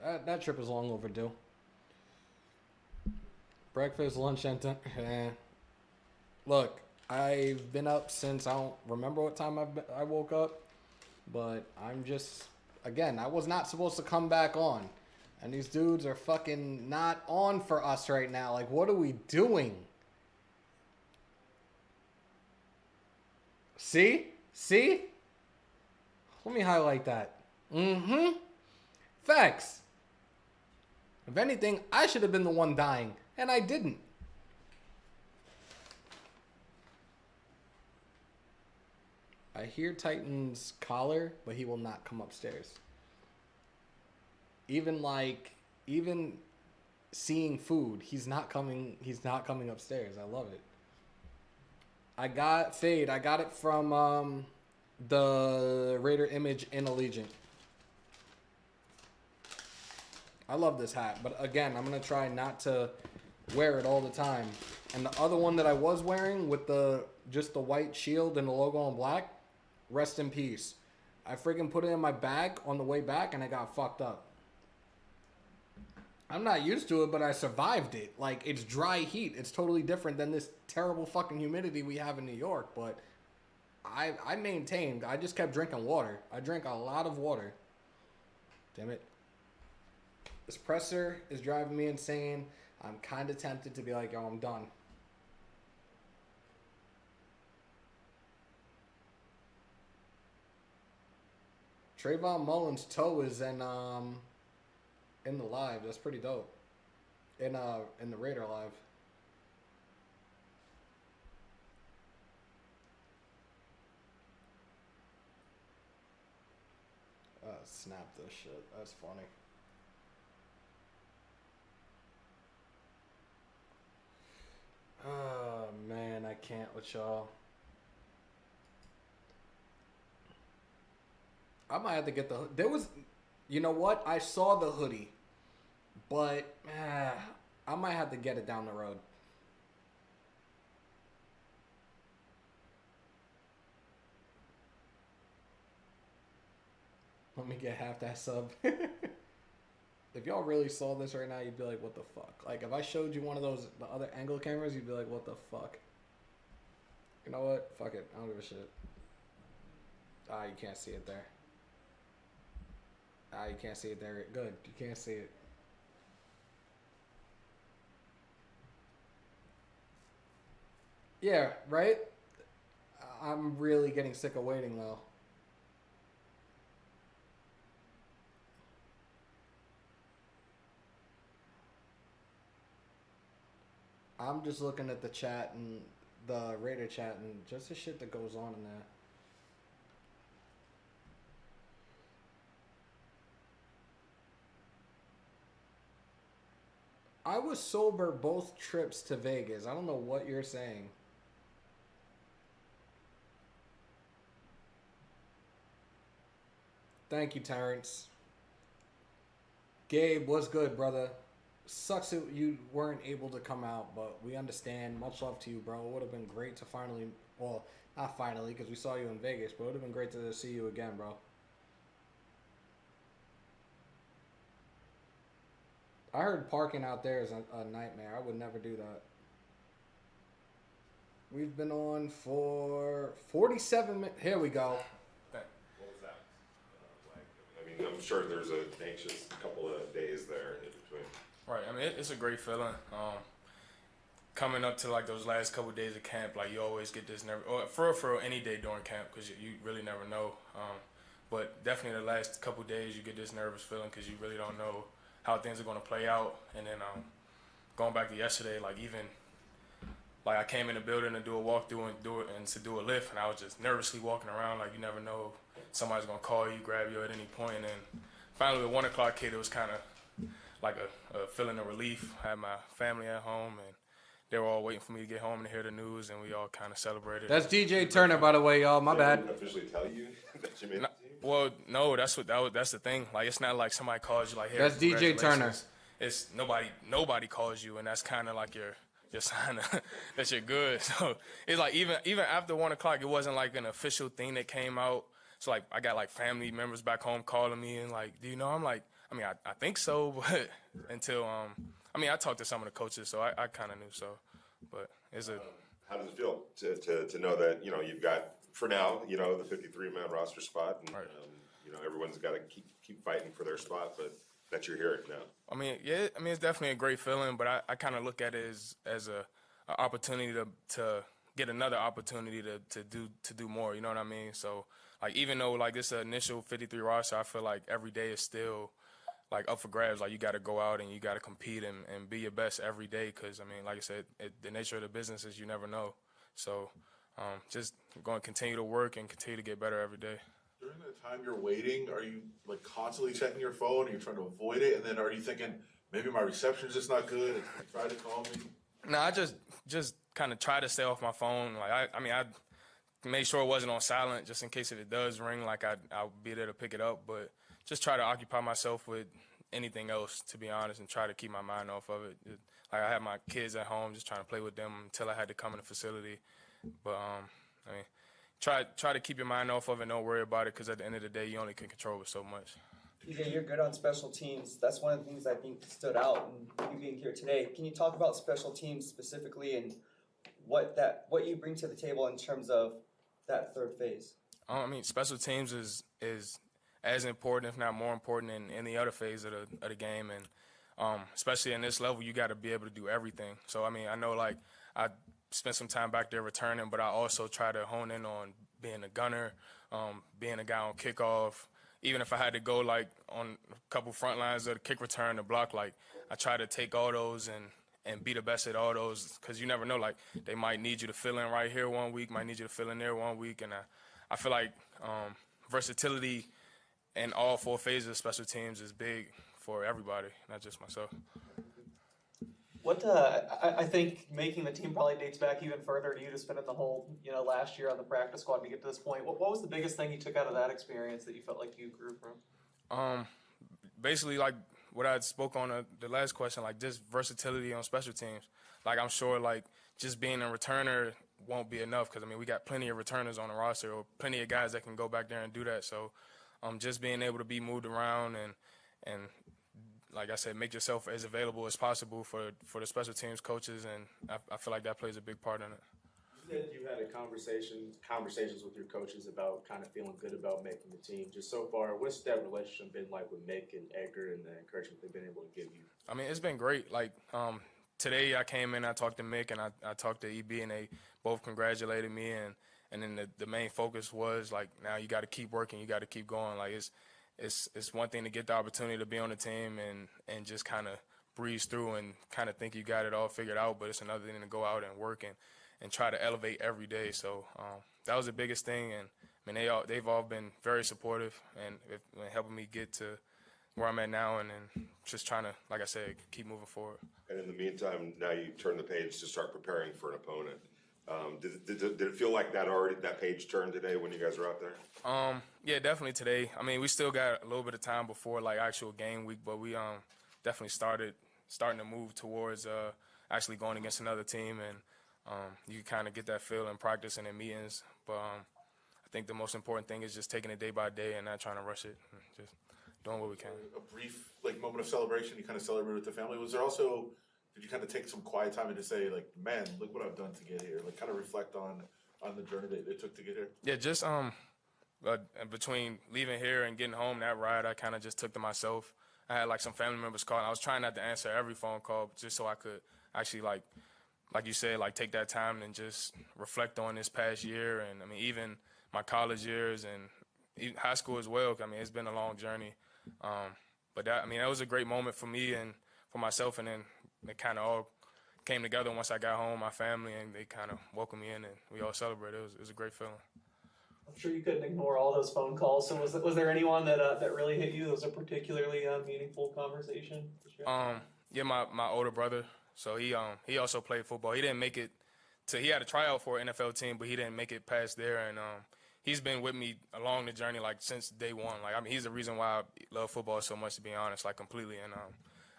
That trip is long overdue. Breakfast, lunch, and Look, I've been up since I don't remember what time I woke up. But I'm just... Again, I was not supposed to come back on. And these dudes are fucking not on for us right now. Like, what are we doing? See? See? Let me highlight that. Mm-hmm. Facts. If anything, I should have been the one dying. And I didn't. I hear Titan's collar, but he will not come upstairs. Even seeing food, he's not coming upstairs. I love it. I got it from the Raider image in Allegiant. I love this hat, but again, I'm going to try not to wear it all the time. And the other one that I was wearing with just the white shield and the logo in black, rest in peace. I freaking put it in my bag on the way back and I got fucked up. I'm not used to it, but I survived it. Like, it's dry heat. It's totally different than this terrible fucking humidity we have in New York, but I maintained. I just kept drinking water. I drank a lot of water. Damn it. This presser is driving me insane. I'm kind of tempted to be like, yo, I'm done. Trayvon Mullen's toe is in the live. That's pretty dope. In the Raider live. snap this shit. That's funny. Oh, man, I can't with y'all. I might have to get the... There was... You know what? I saw the hoodie. But, I might have to get it down the road. Let me get half that sub. If y'all really saw this right now, you'd be like, what the fuck? Like, if I showed you one of those, the other angle cameras, you'd be like, what the fuck? You know what? Fuck it. I don't give a shit. Ah, you can't see it there. Ah, you can't see it there. Good. You can't see it. Yeah, right? I'm really getting sick of waiting, though. I'm just looking at the chat and the Raider chat and just the shit that goes on in there. I was sober both trips to Vegas. I don't know what you're saying. Thank you, Terrence. Gabe, what's good, brother? Sucks that you weren't able to come out, but we understand. Much love to you, bro. It would have been great to finally, well, not finally, because we saw you in Vegas, but it would have been great to see you again, bro. I heard parking out there is a nightmare. I would never do that. We've been on for 47 minutes. Here we go. What was that like? I mean, I'm sure there's an anxious couple of days there in between. Right. I mean, it's a great feeling. Coming up to like those last couple of days of camp, like you always get this nerve. Or for any day during camp, because you really never know. But definitely the last couple of days, you get this nervous feeling because you really don't know how things are going to play out. And then going back to yesterday, like even like I came in the building to do a walkthrough and to do a lift, and I was just nervously walking around like you never know if somebody's going to call you, grab you at any point. And then finally at 1 o'clock hit, it was kind of like a feeling of relief. I had my family at home, and they were all waiting for me to get home and hear the news, and we all kind of celebrated. That's DJ Turner, by the way, y'all. My bad. Did they officially tell you that you made the team? Well, no, that's the thing. Like, it's not like somebody calls you like, "Hey, that's DJ Turner." It's nobody calls you, and that's kind of like your sign that you're good. So it's like even after 1 o'clock, it wasn't like an official thing that came out. So like I got like family members back home calling me and like, do you know? I'm like, I mean, I think so, but until I mean, I talked to some of the coaches, so I kind of knew so. But it's a. How does it feel to know that you've got for now the 53-man roster spot, and right. Everyone's got to keep fighting for their spot, but that you're here now. I mean, yeah, I mean it's definitely a great feeling, but I kind of look at it as a opportunity to get another opportunity to do more. You know what I mean? So like even though like this initial 53 roster, I feel like every day is still like up for grabs. Like you got to go out and you got to compete and be your best every day. Because I mean, like I said, the nature of the business is you never know. So just going to continue to work and continue to get better every day. During the time you're waiting, are you like constantly checking your phone? Are you trying to avoid it? And then are you thinking maybe my reception's just not good? And try to call me. No, I just kind of try to stay off my phone. Like I made sure it wasn't on silent just in case if it does ring, like I'll be there to pick it up. But just try to occupy myself with anything else, to be honest, and try to keep my mind off of it. Like I had my kids at home, just trying to play with them until I had to come in the facility. But I mean. Try to keep your mind off of it. Don't worry about it, because at the end of the day, you only can control it so much. TJ, you're good on special teams. That's one of the things I think stood out in you being here today. Can you talk about special teams specifically and what you bring to the table in terms of that third phase? I mean, special teams is as important, if not more important, in any other phase of the game, and especially in this level, you got to be able to do everything. So I mean, I know like I spent some time back there returning, but I also try to hone in on being a gunner, being a guy on kickoff. Even if I had to go like on a couple front lines of the kick return to block, like I try to take all those and be the best at all those, because you never know, like they might need you to fill in right here 1 week, might need you to fill in there 1 week, and I feel like versatility in all 4 phases of special teams is big for everybody, not just myself. What I think making the team probably dates back even further to you just spending the whole last year on the practice squad to get to this point. What was the biggest thing you took out of that experience that you felt like you grew from? Basically, like what I spoke on the last question, like just versatility on special teams. Like I'm sure like just being a returner won't be enough because I mean we got plenty of returners on the roster or plenty of guys that can go back there and do that. So just being able to be moved around and like I said, make yourself as available as possible for the special teams coaches, and I feel like that plays a big part in it. You said you had conversations with your coaches about kind of feeling good about making the team. Just so far, what's that relationship been like with Mick and Edgar and the encouragement they've been able to give you? I mean, it's been great. Like today I came in, I talked to Mick and I talked to EB, and they both congratulated me, and then the main focus was like, now you got to keep working, you got to keep going. Like it's one thing to get the opportunity to be on the team and just kind of breeze through and kind of think you got it all figured out, but it's another thing to go out and work and try to elevate every day. So that was the biggest thing, and I mean they've all been very supportive and helping me get to where I'm at now, and just trying to, like I said, keep moving forward. And in the meantime, now you turn the page to start preparing for an opponent. Did it feel like that page turned today when you guys were out there? Yeah, definitely today. I mean, we still got a little bit of time before like actual game week, but we definitely starting to move towards actually going against another team, and you kind of get that feel in practice and in meetings. But I think the most important thing is just taking it day by day and not trying to rush it. Just doing what we can. A brief moment of celebration. You kind of celebrated with the family. Was there also? Did you kind of take some quiet time and just say like, man, look what I've done to get here? Like kind of reflect on the journey they took to get here. Yeah, just between leaving here and getting home, that ride I kind of just took to myself. I had like some family members calling. I was trying not to answer every phone call just so I could actually like you said, like take that time and just reflect on this past year, and I mean even my college years and even high school as well. I mean it's been a long journey, but that was a great moment for me and for myself, and then it kind of all came together once I got home, my family, and they kind of welcomed me in, and we all celebrated. It was a great feeling. I'm sure you couldn't ignore all those phone calls. So was there anyone that really hit you? That was a particularly meaningful conversation? Yeah, my older brother. So he also played football. He didn't make it he had a tryout for an NFL team, but he didn't make it past there, and he's been with me along the journey like since day one. Like I mean, he's the reason why I love football so much, to be honest, like completely. And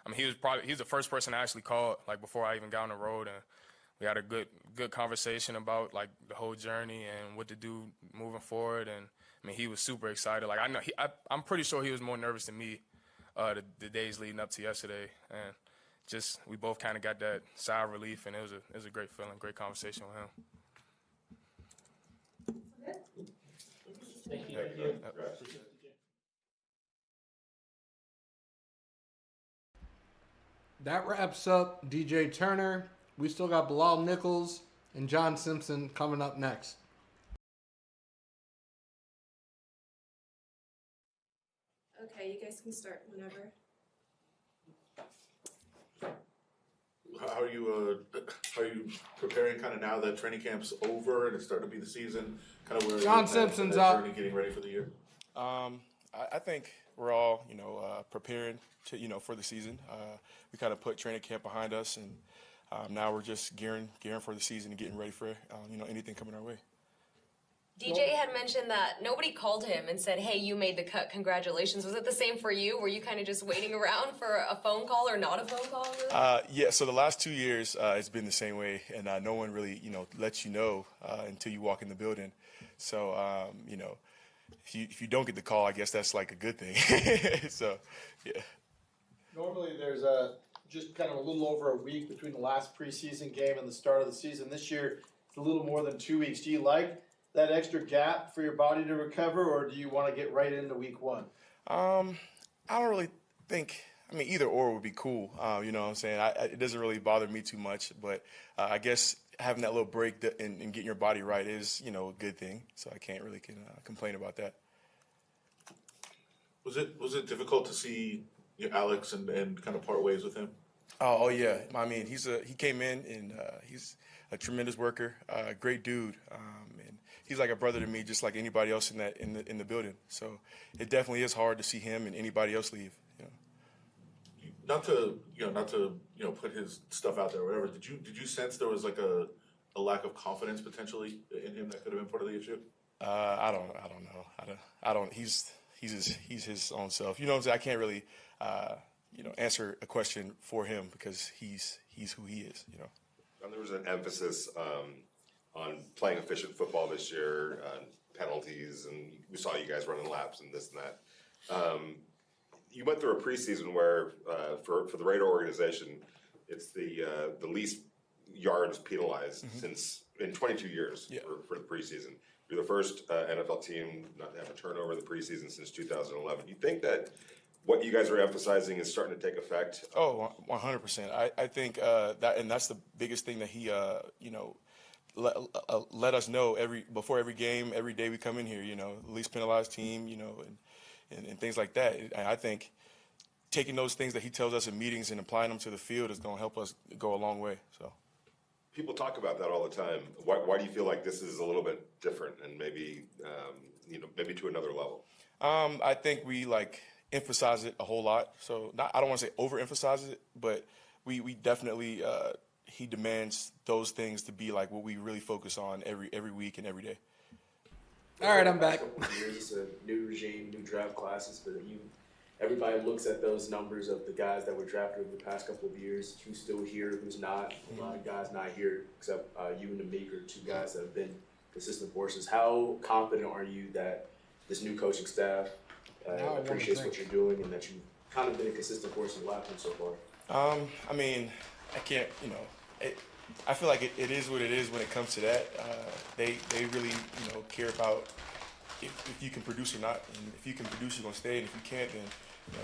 I mean, he was the first person I actually called like before I even got on the road, and we had a good conversation about like the whole journey and what to do moving forward. And I mean, he was super excited. Like I know I'm pretty sure he was more nervous than me the days leading up to yesterday, and just we both kind of got that sigh of relief, and it was a great feeling, great conversation with him. Thank you. That wraps up DJ Turner. We still got Bilal Nichols and John Simpson coming up next. Okay, you guys can start whenever. How are you preparing kind of now that training camp's over and it's starting to be the season? Kind of where John Simpson's up. Getting ready for the year. I think we're all preparing to for the season. We kind of put training camp behind us, and now we're just gearing for the season and getting ready for anything coming our way. DJ had mentioned that nobody called him and said, hey, you made the cut, congratulations. Was it the same for you? Were you kind of just waiting around for a phone call or not a phone call? Really? Yeah, so the last 2 years, it's been the same way, and no one really, lets you know until you walk in the building. So, if you don't get the call, I guess that's like a good thing. So, yeah. Normally there's just kind of a little over a week between the last preseason game and the start of the season. This year, it's a little more than 2 weeks. Do you like that extra gap for your body to recover, or do you want to get right into week one? I don't really think. I mean, either or would be cool. You know what I'm saying? It doesn't really bother me too much, but I guess having that little break and getting your body right is, a good thing. So I can't really complain about that. Was it difficult to see Alex and kind of part ways with him? Oh yeah. I mean, he came in and he's a tremendous worker, great dude, and he's like a brother to me, just like anybody else in the building. So it definitely is hard to see him and anybody else leave. You know. Not to put his stuff out there or whatever. Did you sense there was like a lack of confidence potentially in him that could have been part of the issue? I don't know. I don't. He's his own self. You know what I'm saying? I can't really answer a question for him because he's who he is. You know. And there was an emphasis on playing efficient football this year, penalties, and we saw you guys running laps and this and that. You went through a preseason where, for the Raider organization, it's the least yards penalized since in 22 years for the preseason. You're the first NFL team not to have a turnover in the preseason since 2011. You think that what you guys are emphasizing is starting to take effect? Oh, 100%. I think that, and that's the biggest thing that he, let us know before every game, every day we come in here. Least penalized team. And things like that. And I think taking those things that he tells us in meetings and applying them to the field is going to help us go a long way. So. People talk about that all the time. Why do you feel like this is a little bit different and maybe to another level? I think we emphasize it a whole lot. So I don't want to say overemphasize it, but we definitely he demands those things to be like what we really focus on every week and every day. All right, I'm back. Years, it's a new regime, new draft classes, but everybody looks at those numbers of the guys that were drafted over the past couple of years. Who's still here? Who's not? A lot of guys not here, except you and Amik are two guys that have been consistent forces. How confident are you that this new coaching staff appreciates what you're doing and that you've kind of been a consistent force in the last one so far? I mean, I can't. I feel like it is what it is when it comes to that. They really care about if you can produce or not, and if you can produce, you're gonna stay, and if you can't, then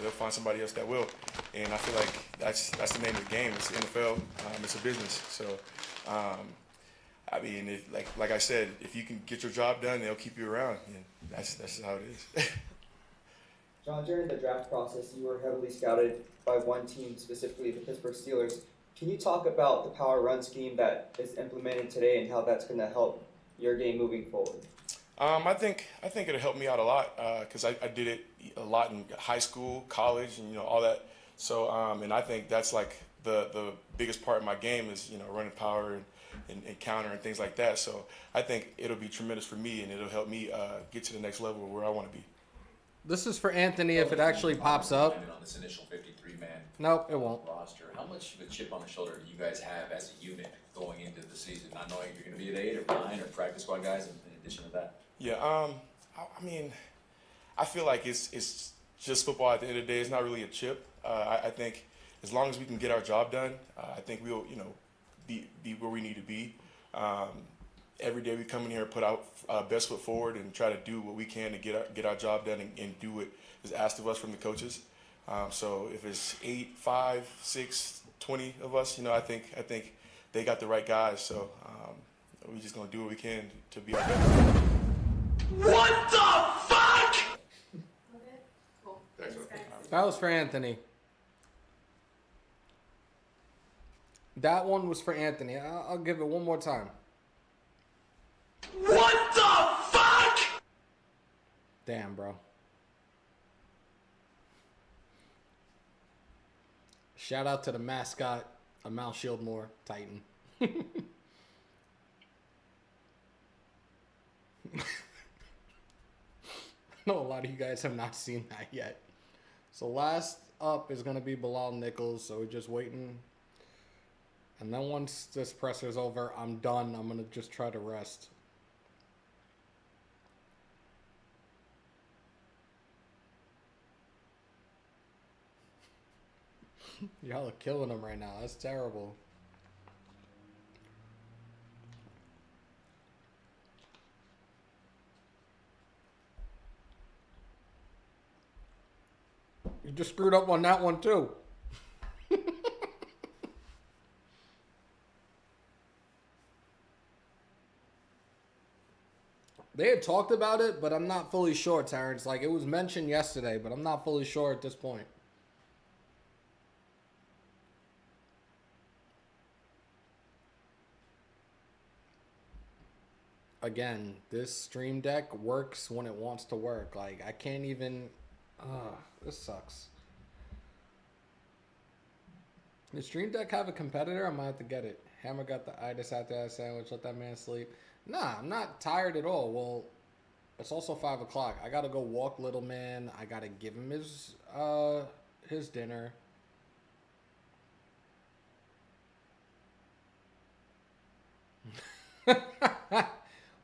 they'll find somebody else that will. And I feel like that's the name of the game. It's the NFL. It's a business. So, I mean, if, like I said, if you can get your job done, they'll keep you around, and that's how it is. John, during the draft process, you were heavily scouted by one team, specifically the Pittsburgh Steelers. Can you talk about the power run scheme that is implemented today and how that's going to help your game moving forward? I think it'll help me out a lot because I did it a lot in high school, college, and all that. So and I think that's like the biggest part of my game is running power and counter and things like that. So I think it'll be tremendous for me and it'll help me get to the next level where I want to be. This is for Anthony if it actually pops up. On this initial 53-man Nope, it won't. roster, how much of a chip on the shoulder do you guys have as a unit going into the season? Not knowing you're going to be at 8 or 9 or practice squad guys in addition to that. Yeah, I mean, I feel like it's just football at the end of the day. It's not really a chip. I think as long as we can get our job done, I think we'll be where we need to be. Every day we come in here and put our best foot forward and try to do what we can to get our job done and do what is asked of us from the coaches. So if it's 8, 5, 6, 20 of us, I think they got the right guys. So we're just gonna do what we can to be our best. What the fuck? Okay, cool. Thanks, That was for Anthony. That one was for Anthony. I'll give it one more time. What the fuck? Damn, bro. Shout out to the mascot of Mount Shieldmore, Titan. I know a lot of you guys have not seen that yet. So last up is going to be Bilal Nichols, so we're just waiting. And then once this presser's over, I'm done. I'm going to just try to rest. Y'all are killing him right now. That's terrible. You just screwed up on that one too. They had talked about it, but I'm not fully sure, Terrence. Like, it was mentioned yesterday, but I'm not fully sure at this point. again, this Stream Deck works when it wants to work. Like, I can't even... this sucks. Does Stream Deck have a competitor? I might have to get it. Hammer got the itis after that sandwich. Let that man sleep. Nah, I'm not tired at all. Well, it's also 5 o'clock. I gotta go walk little man. I gotta give him his dinner.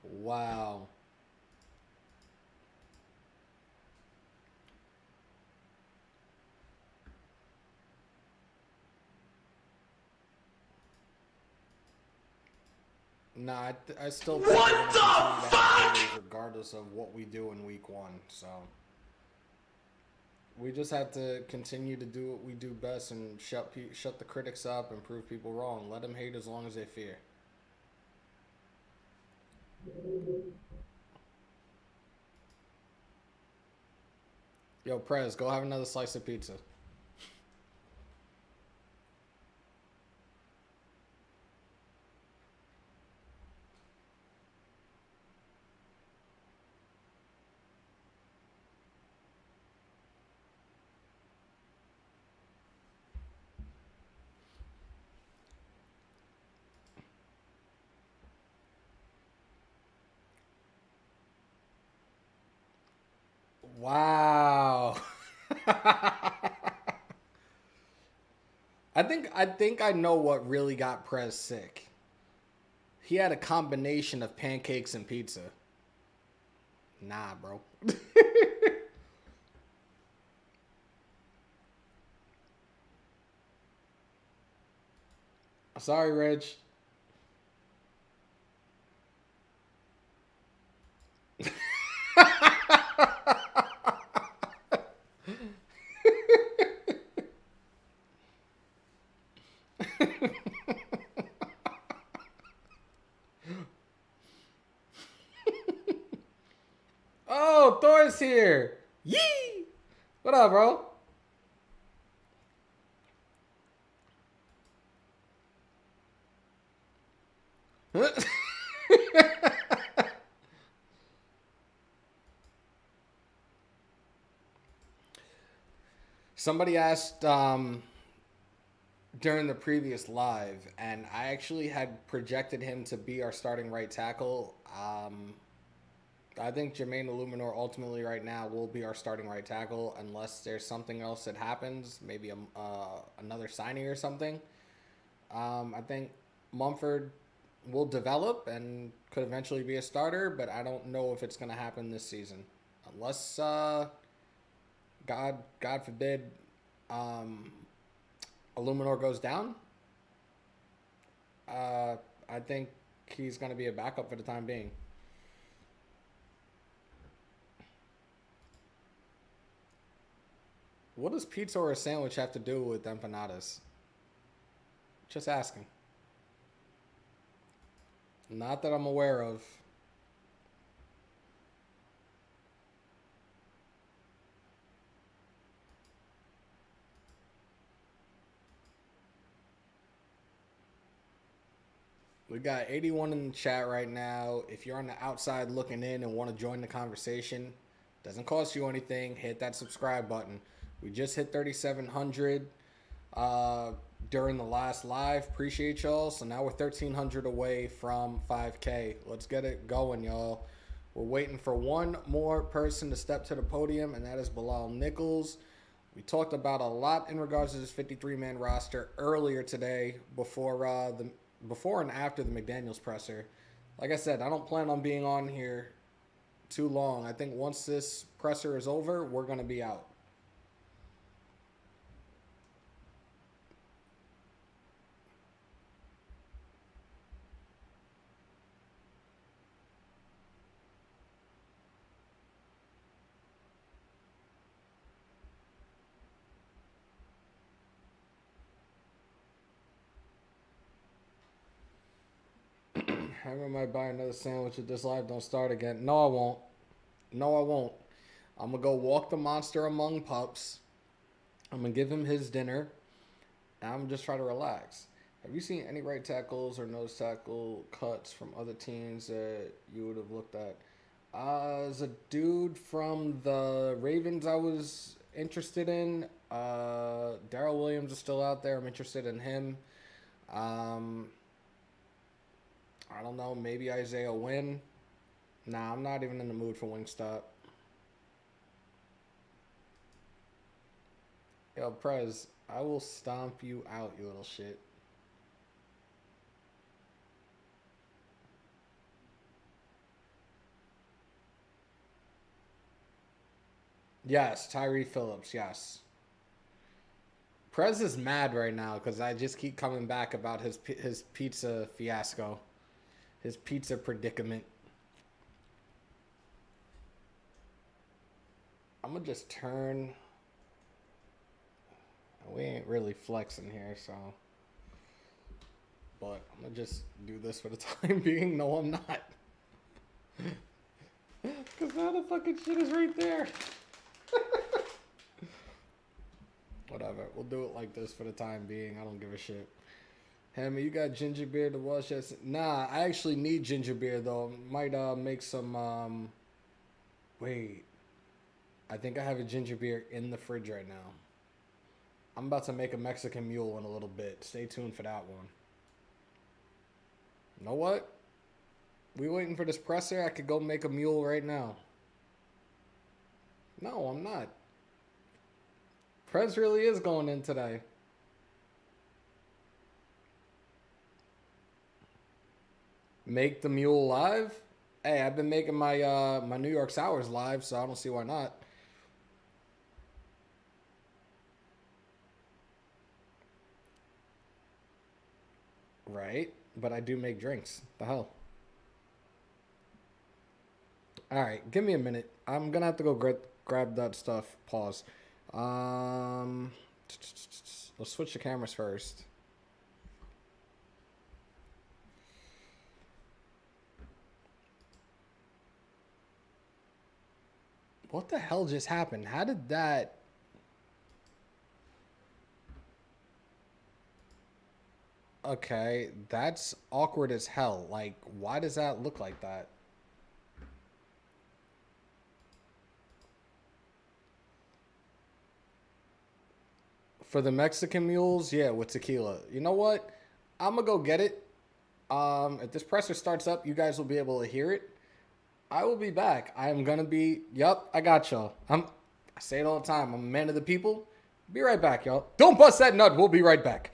Wow. Nah, I still think What we're gonna the continue to have fuck? haters regardless of what we do in week 1. So we just have to continue to do what we do best and shut the critics up and prove people wrong. Let them hate as long as they fear. Yo, Prez, go have another slice of pizza. Wow. I think I know what really got Prez sick. He had a combination of pancakes and pizza. Nah, bro. Sorry, Reg. Oh, Thor's here. Yee! What up, bro? Somebody asked during the previous live, and I actually had projected him to be our starting right tackle. I think Jermaine Illuminor ultimately right now will be our starting right tackle unless there's something else that happens, maybe another signing or something. I think Mumford will develop and could eventually be a starter, but I don't know if it's going to happen this season. Unless, God forbid, Illuminor goes down. I think he's going to be a backup for the time being. What does pizza or a sandwich have to do with empanadas? Just asking. Not that I'm aware of. We got 81 in the chat right now. If you're on the outside looking in and want to join the conversation, doesn't cost you anything. Hit that subscribe button. We just hit 3,700 during the last live. Appreciate y'all. So now we're 1,300 away from 5K. Let's get it going, y'all. We're waiting for one more person to step to the podium, and that is Bilal Nichols. We talked about a lot in regards to this 53-man roster earlier today before and after the McDaniels presser. Like I said, I don't plan on being on here too long. I think once this presser is over, we're going to be out. Hammer might buy another sandwich if this live don't start again. No, I won't. No, I won't. I'm going to go walk the monster among pups. I'm going to give him his dinner. And I'm just try to relax. Have you seen any right tackles or nose tackle cuts from other teams that you would have looked at? As a dude from the Ravens I was interested in. Darrell Williams is still out there. I'm interested in him. I don't know. Maybe Isaiah Wynn. Nah, I'm not even in the mood for Wingstop. Yo, Prez, I will stomp you out, you little shit. Yes, Tyree Phillips, yes. Prez is mad right now because I just keep coming back about his pizza fiasco. His pizza predicament. I'm going to just turn... We ain't really flexing here, so... But I'm going to just do this for the time being. No, I'm not. Because now the fucking shit is right there. Whatever. We'll do it like this for the time being. I don't give a shit. Hammer, you got ginger beer to wash that? Nah, I actually need ginger beer, though. Might make some... Wait. I think I have a ginger beer in the fridge right now. I'm about to make a Mexican mule in a little bit. Stay tuned for that one. You know what? We waiting for this presser? I could go make a mule right now. No, I'm not. Prez really is going in today. Make the mule live? Hey, I've been making my my New York sours live, so I don't see why not. Right, but I do make drinks. The hell? All right, give me a minute. I'm gonna have to go grab that stuff. Pause. Let's switch the cameras first. What the hell just happened? How did that... Okay, that's awkward as hell. Like, why does that look like that? For the Mexican mules, yeah, with tequila. You know what? I'm gonna go get it. If this presser starts up, you guys will be able to hear it. I will be back. I am gonna be... Yup, I got y'all. I say it all the time. I'm a man of the people. Be right back, y'all. Don't bust that nut. We'll be right back.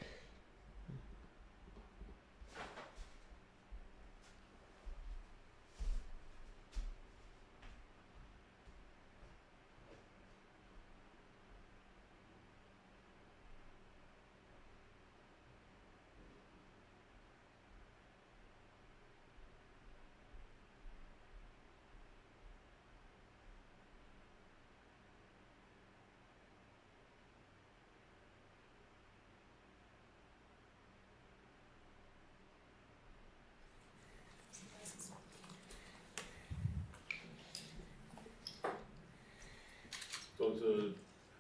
So it's an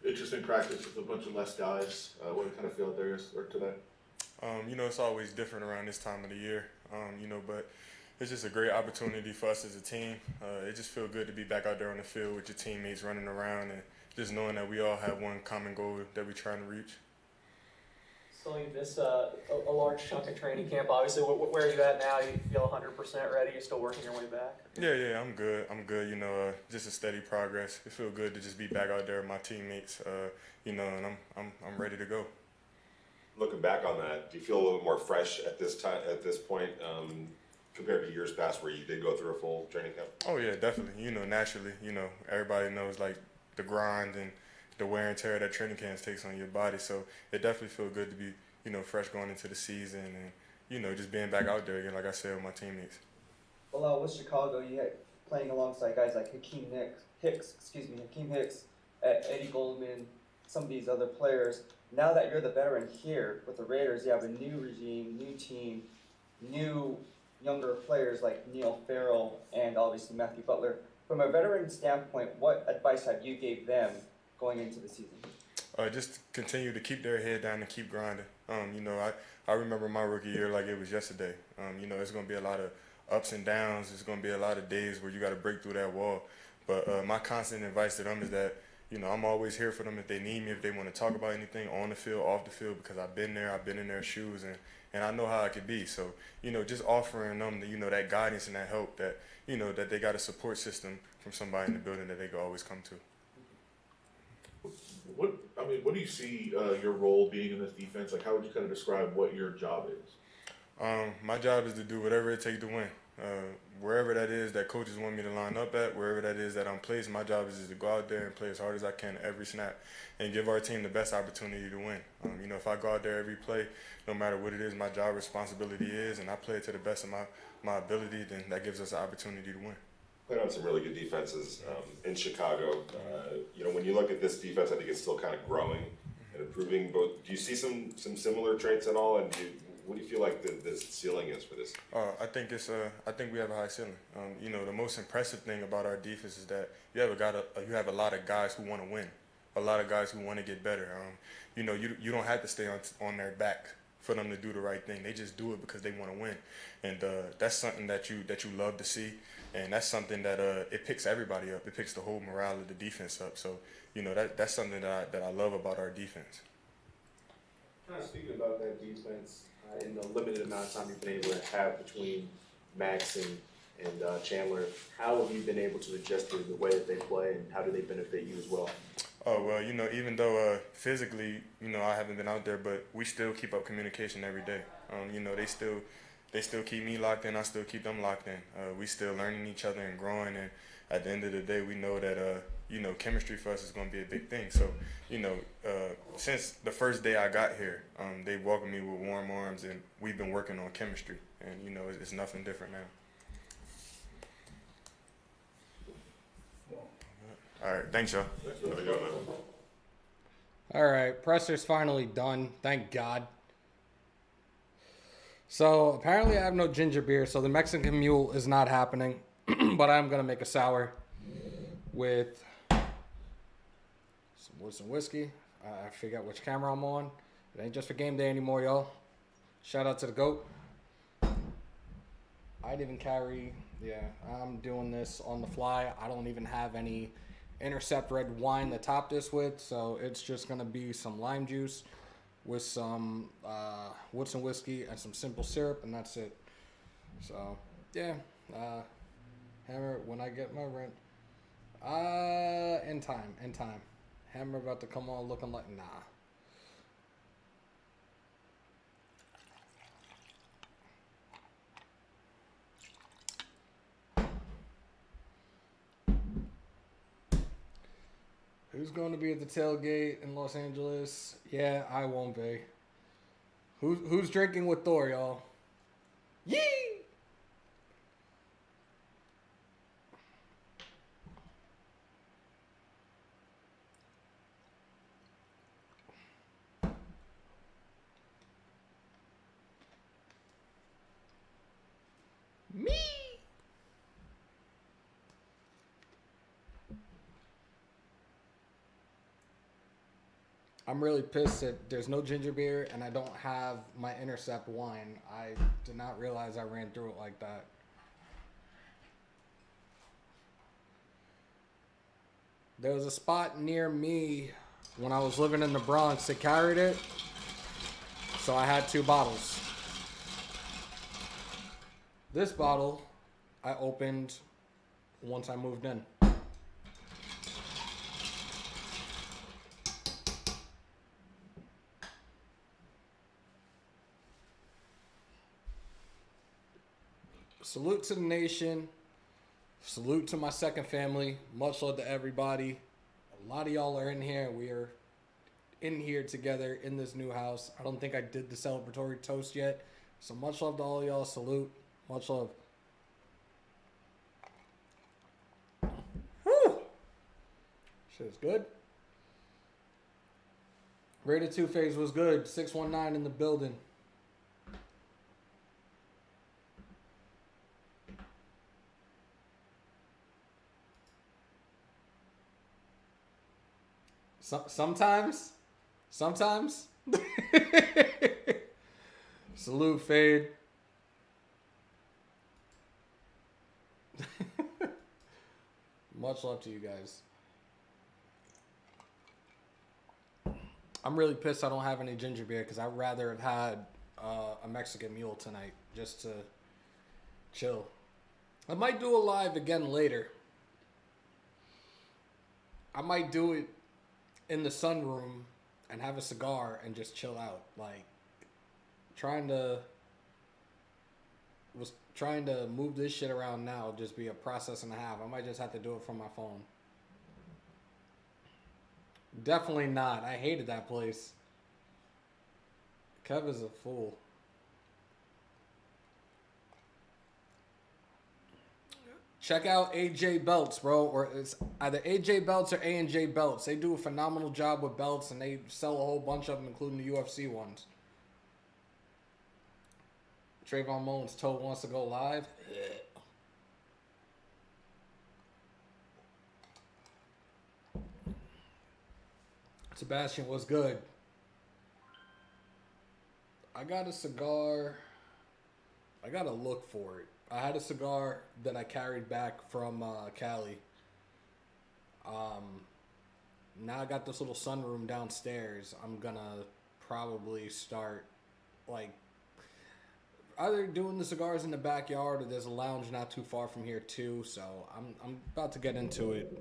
interesting practice with a bunch of less guys. What do you kind of feel out there today? You know, it's always different around this time of the year, you know, but it's just a great opportunity for us as a team. It just feels good to be back out there on the field with your teammates running around and just knowing that we all have one common goal that we're trying to reach. So you miss a large chunk of training camp, obviously. Where are you at now? You feel 100% ready? You're still working your way back? Yeah, I'm good. You know, just a steady progress. It feels good to just be back out there with my teammates, you know, and I'm ready to go. Looking back on that, do you feel a little more fresh at this point, compared to years past where you did go through a full training camp? Oh yeah, definitely. You know, naturally, you know, everybody knows like the grind and the wear and tear that training camps takes on your body. So it definitely feels good to be, you know, fresh going into the season and, you know, just being back out there again, like I said, with my teammates. Well, with Chicago, you had playing alongside guys like Hakeem Hicks, Eddie Goldman, some of these other players. Now that you're the veteran here with the Raiders, you have a new regime, new team, new younger players like Neil Farrell and obviously Matthew Butler. From a veteran standpoint, what advice have you gave them going into the season? Just continue to keep their head down and keep grinding. I remember my rookie year like it was yesterday. It's going to be a lot of ups and downs. It's going to be a lot of days where you got to break through that wall. But my constant advice to them is that, I'm always here for them if they need me, if they want to talk about anything on the field, off the field, because I've been there, I've been in their shoes, and I know how it could be. So, just offering them, that guidance and that help that, that they got a support system from somebody in the building that they can always come to. What do you see your role being in this defense? Like, how would you kind of describe what your job is? My job is to do whatever it takes to win. Wherever that is that coaches want me to line up at, wherever that is that I'm placed, my job is to go out there and play as hard as I can every snap and give our team the best opportunity to win. If I go out there every play, no matter what it is my job responsibility is, and I play it to the best of my ability, then that gives us an opportunity to win. Played on some really good defenses in Chicago. When you look at this defense, I think it's still kind of growing and improving. But do you see some similar traits at all? And what do you feel like the ceiling is for this? I think we have a high ceiling. The most impressive thing about our defense is that you have a lot of guys who want to win, a lot of guys who want to get better. You don't have to stay on their back for them to do the right thing. They just do it because they want to win, and that's something that you love to see, and that's something that it picks everybody up. It picks the whole morale of the defense up. So that's something that I love about our defense. Kind of speaking about that defense, in the limited amount of time you've been able to have between Max and Chandler, how have you been able to adjust to the way that they play, and how do they benefit you as well? Oh, well, even though physically, I haven't been out there, but we still keep up communication every day. They still keep me locked in. I still keep them locked in. We still learning each other and growing. And at the end of the day, we know that, chemistry for us is going to be a big thing. So, since the first day I got here, they welcomed me with warm arms, and we've been working on chemistry. And, it's nothing different now. All right, thanks, y'all. All right, presser's finally done. Thank God. So apparently I have no ginger beer, so the Mexican Mule is not happening. But I'm gonna make a sour with some whiskey. I forget which camera I'm on. It ain't just for game day anymore, y'all. Shout out to the GOAT. I'd even carry. Yeah, I'm doing this on the fly. I don't even have any Intercept red wine to top this with, so it's just gonna be some lime juice with some Woodson whiskey and some simple syrup, and that's it. So yeah, Hammer, when I get my rent, in time. Hammer about to come on looking like nah. Who's going to be at the tailgate in Los Angeles? Yeah, I won't be. Who's drinking with Thor, y'all? Yee! Me! I'm really pissed that there's no ginger beer and I don't have my Intercept wine. I did not realize I ran through it like that. There was a spot near me when I was living in the Bronx that carried it, so I had 2 bottles. This bottle I opened once I moved in. Salute to the nation. Salute to my second family. Much love to everybody. A lot of y'all are in here. We are in here together in this new house. I don't think I did the celebratory toast yet. So much love to all y'all. Salute. Much love. Whew. Shit is good. Rated 2 phase was good. 619 in the building. Sometimes. Salute, Fade. Much love to you guys. I'm really pissed I don't have any ginger beer because I'd rather have had a Mexican mule tonight just to chill. I might do a live again later. I might do it in the sunroom and have a cigar and just chill out. Like, was trying to move this shit around now just be a process and a half. I might just have to do it from my phone. Definitely not. I hated that place. Kev is a fool. Check out AJ Belts, bro. Or it's either AJ Belts or A&J Belts. They do a phenomenal job with belts, and they sell a whole bunch of them, including the UFC ones. Trayvon Mullins told wants to go live. Sebastian, what's good? I got a cigar. I gotta look for it. I had a cigar that I carried back from Cali. Now I got this little sunroom downstairs. I'm gonna probably start like either doing the cigars in the backyard or there's a lounge not too far from here too. So I'm about to get into it.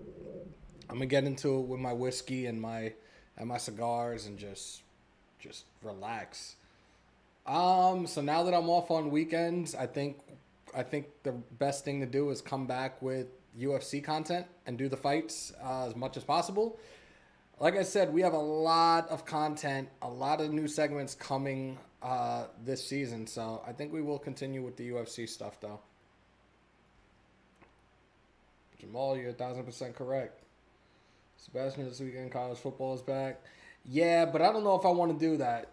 I'm gonna get into it with my whiskey and my cigars and just relax. So now that I'm off on weekends, I think the best thing to do is come back with UFC content and do the fights as much as possible. Like I said, we have a lot of content, a lot of new segments coming this season. So I think we will continue with the UFC stuff, though. Jamal, you're 1,000% correct. Sebastian, this weekend college football is back. Yeah, but I don't know if I want to do that.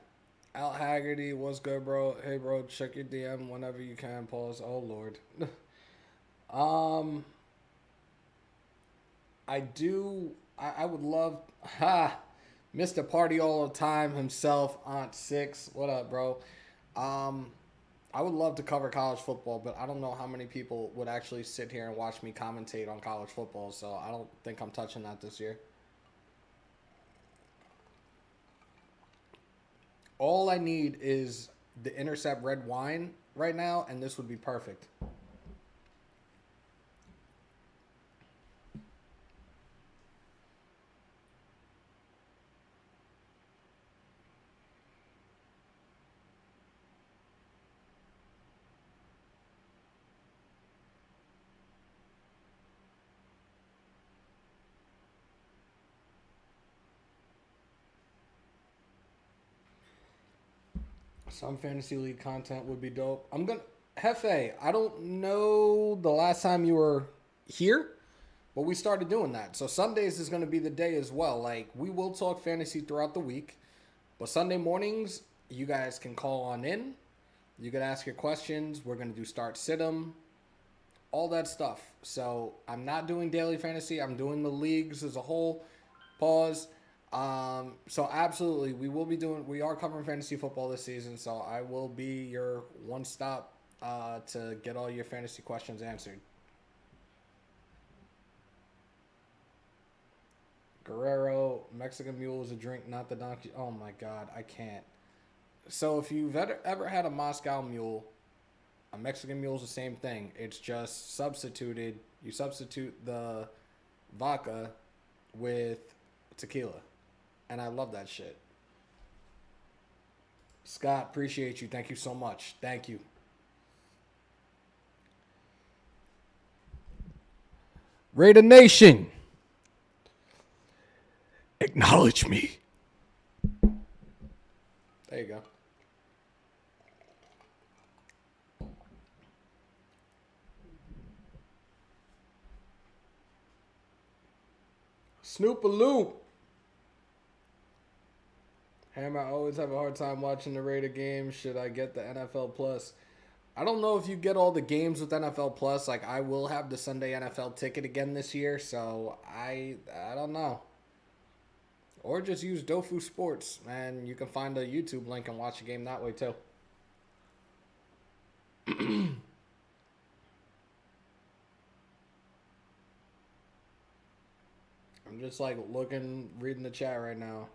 Al Haggerty, what's good, bro? Hey, bro, check your DM whenever you can. Pause. Oh, Lord. I would love... Mr. Party all the time himself, Aunt Six. What up, bro? I would love to cover college football, but I don't know how many people would actually sit here and watch me commentate on college football, so I don't think I'm touching that this year. All I need is the Intercept red wine right now, and this would be perfect. Some fantasy league content would be dope. Hefe, I don't know the last time you were here, but we started doing that. So Sundays is going to be the day as well. Like, we will talk fantasy throughout the week, but Sunday mornings, you guys can call on in. You can ask your questions. We're going to do start sit 'em, all that stuff. So I'm not doing daily fantasy. I'm doing the leagues as a whole. Pause. So absolutely, we are covering fantasy football this season, so I will be your one stop to get all your fantasy questions answered. Guerrero, Mexican mule is a drink, not the donkey. Oh my God, I can't. So if you've ever had a Moscow mule, a Mexican mule is the same thing. It's just substituted. You substitute the vodka with tequila. And I love that shit. Scott, appreciate you. Thank you so much. Thank you. Raider Nation, acknowledge me. There you go. Snoop-a-loop. Hammer, I always have a hard time watching the Raider games. Should I get the NFL Plus? I don't know if you get all the games with NFL Plus. Like, I will have the Sunday NFL ticket again this year, so I don't know. Or just use Dofu Sports, and you can find a YouTube link and watch a game that way too. I'm just like reading the chat right now.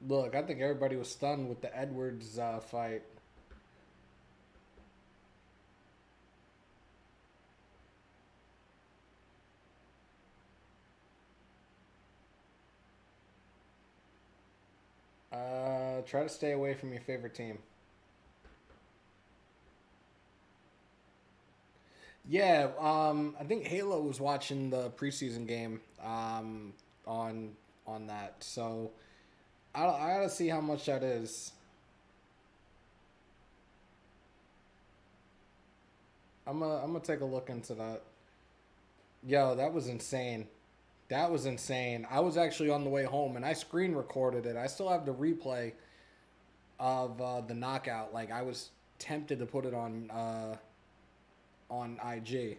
Look, I think everybody was stunned with the Edwards fight. Try to stay away from your favorite team. Yeah, I think Halo was watching the preseason game on that, so I gotta see how much that is. I'm gonna take a look into that. Yo, that was insane. That was insane. I was actually on the way home and I screen recorded it. I still have the replay of the knockout. Like I was tempted to put it on IG.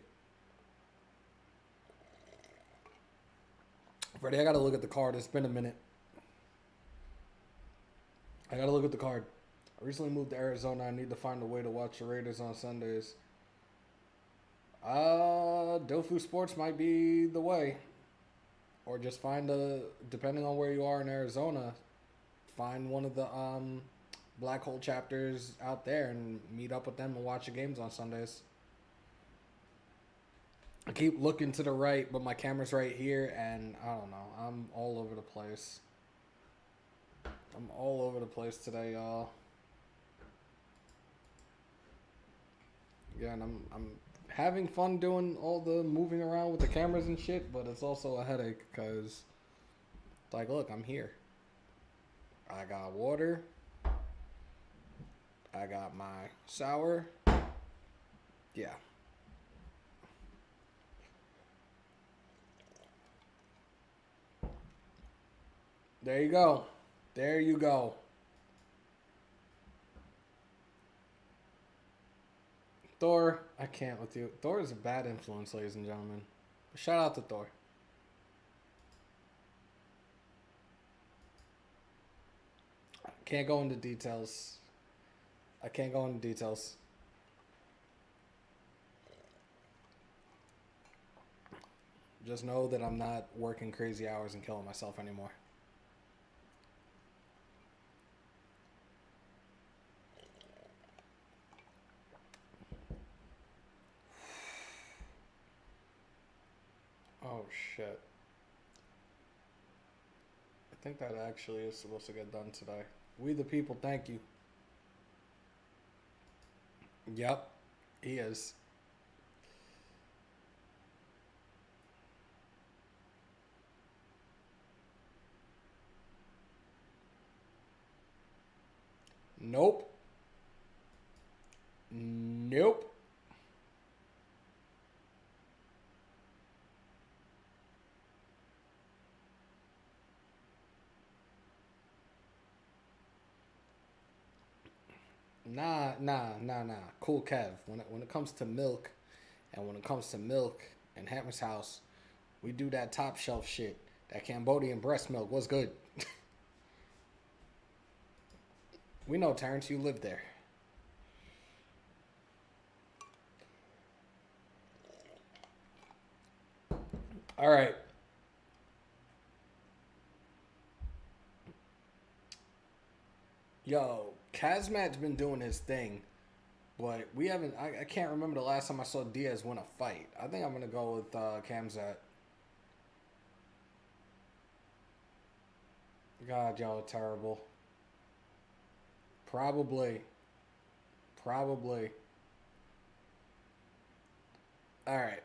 Freddie, I gotta look at the card. It's been a minute. I gotta look at the card. I recently moved to Arizona. I need to find a way to watch the Raiders on Sundays. Dofu Sports might be the way. Or just find depending on where you are in Arizona, find one of the Black Hole chapters out there and meet up with them and watch the games on Sundays. I keep looking to the right, but my camera's right here, and I don't know. I'm all over the place. I'm all over the place today, y'all. Yeah, and I'm having fun doing all the moving around with the cameras and shit, but it's also a headache because it's like, look, I'm here. I got water. I got my sour. Yeah. There you go. There you go. Thor, I can't with you. Thor is a bad influence, ladies and gentlemen. But shout out to Thor. Can't go into details. I can't go into details. Just know that I'm not working crazy hours and killing myself anymore. Oh, shit. I think that actually is supposed to get done today. We the people, thank you. Yep, he is. Nope. Nope. Nah. Cool Kev. When it comes to milk, and when it comes to milk and Hammers.House, we do that top shelf shit. That Cambodian breast milk. What's good? We know, Terrence, you live there. All right. Yo, Kazmat's been doing his thing, but we haven't. I can't remember the last time I saw Diaz win a fight. I think I'm gonna go with Kamzat. God, y'all are terrible. Probably. All right.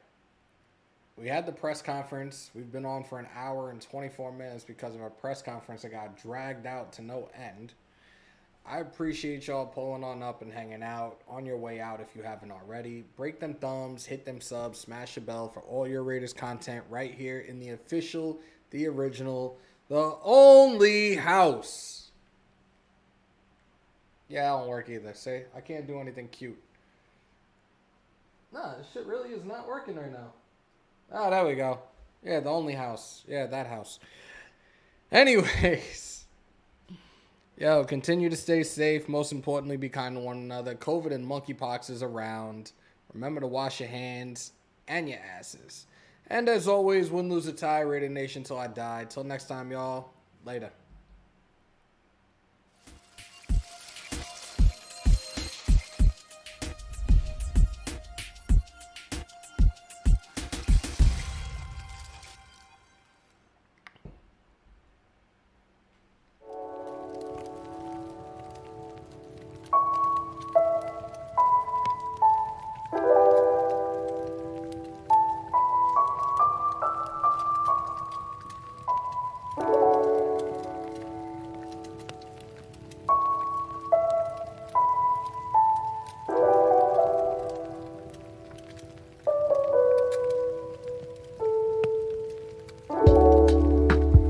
We had the press conference. We've been on for an hour and 24 minutes because of our press conference that got dragged out to no end. I appreciate y'all pulling on up and hanging out. On your way out, if you haven't already, break them thumbs, hit them subs, smash the bell for all your Raiders content right here in the official, the original, the only house. Yeah, I don't work either. See, I can't do anything cute. Nah, this shit really is not working right now. Oh, there we go. Yeah, the only house. Yeah, that house. Anyways. Yo, continue to stay safe. Most importantly, be kind to one another. COVID and monkeypox is around. Remember to wash your hands and your asses. And as always, win, lose, or tie, Raider Nation till I die. Till next time, y'all. Later.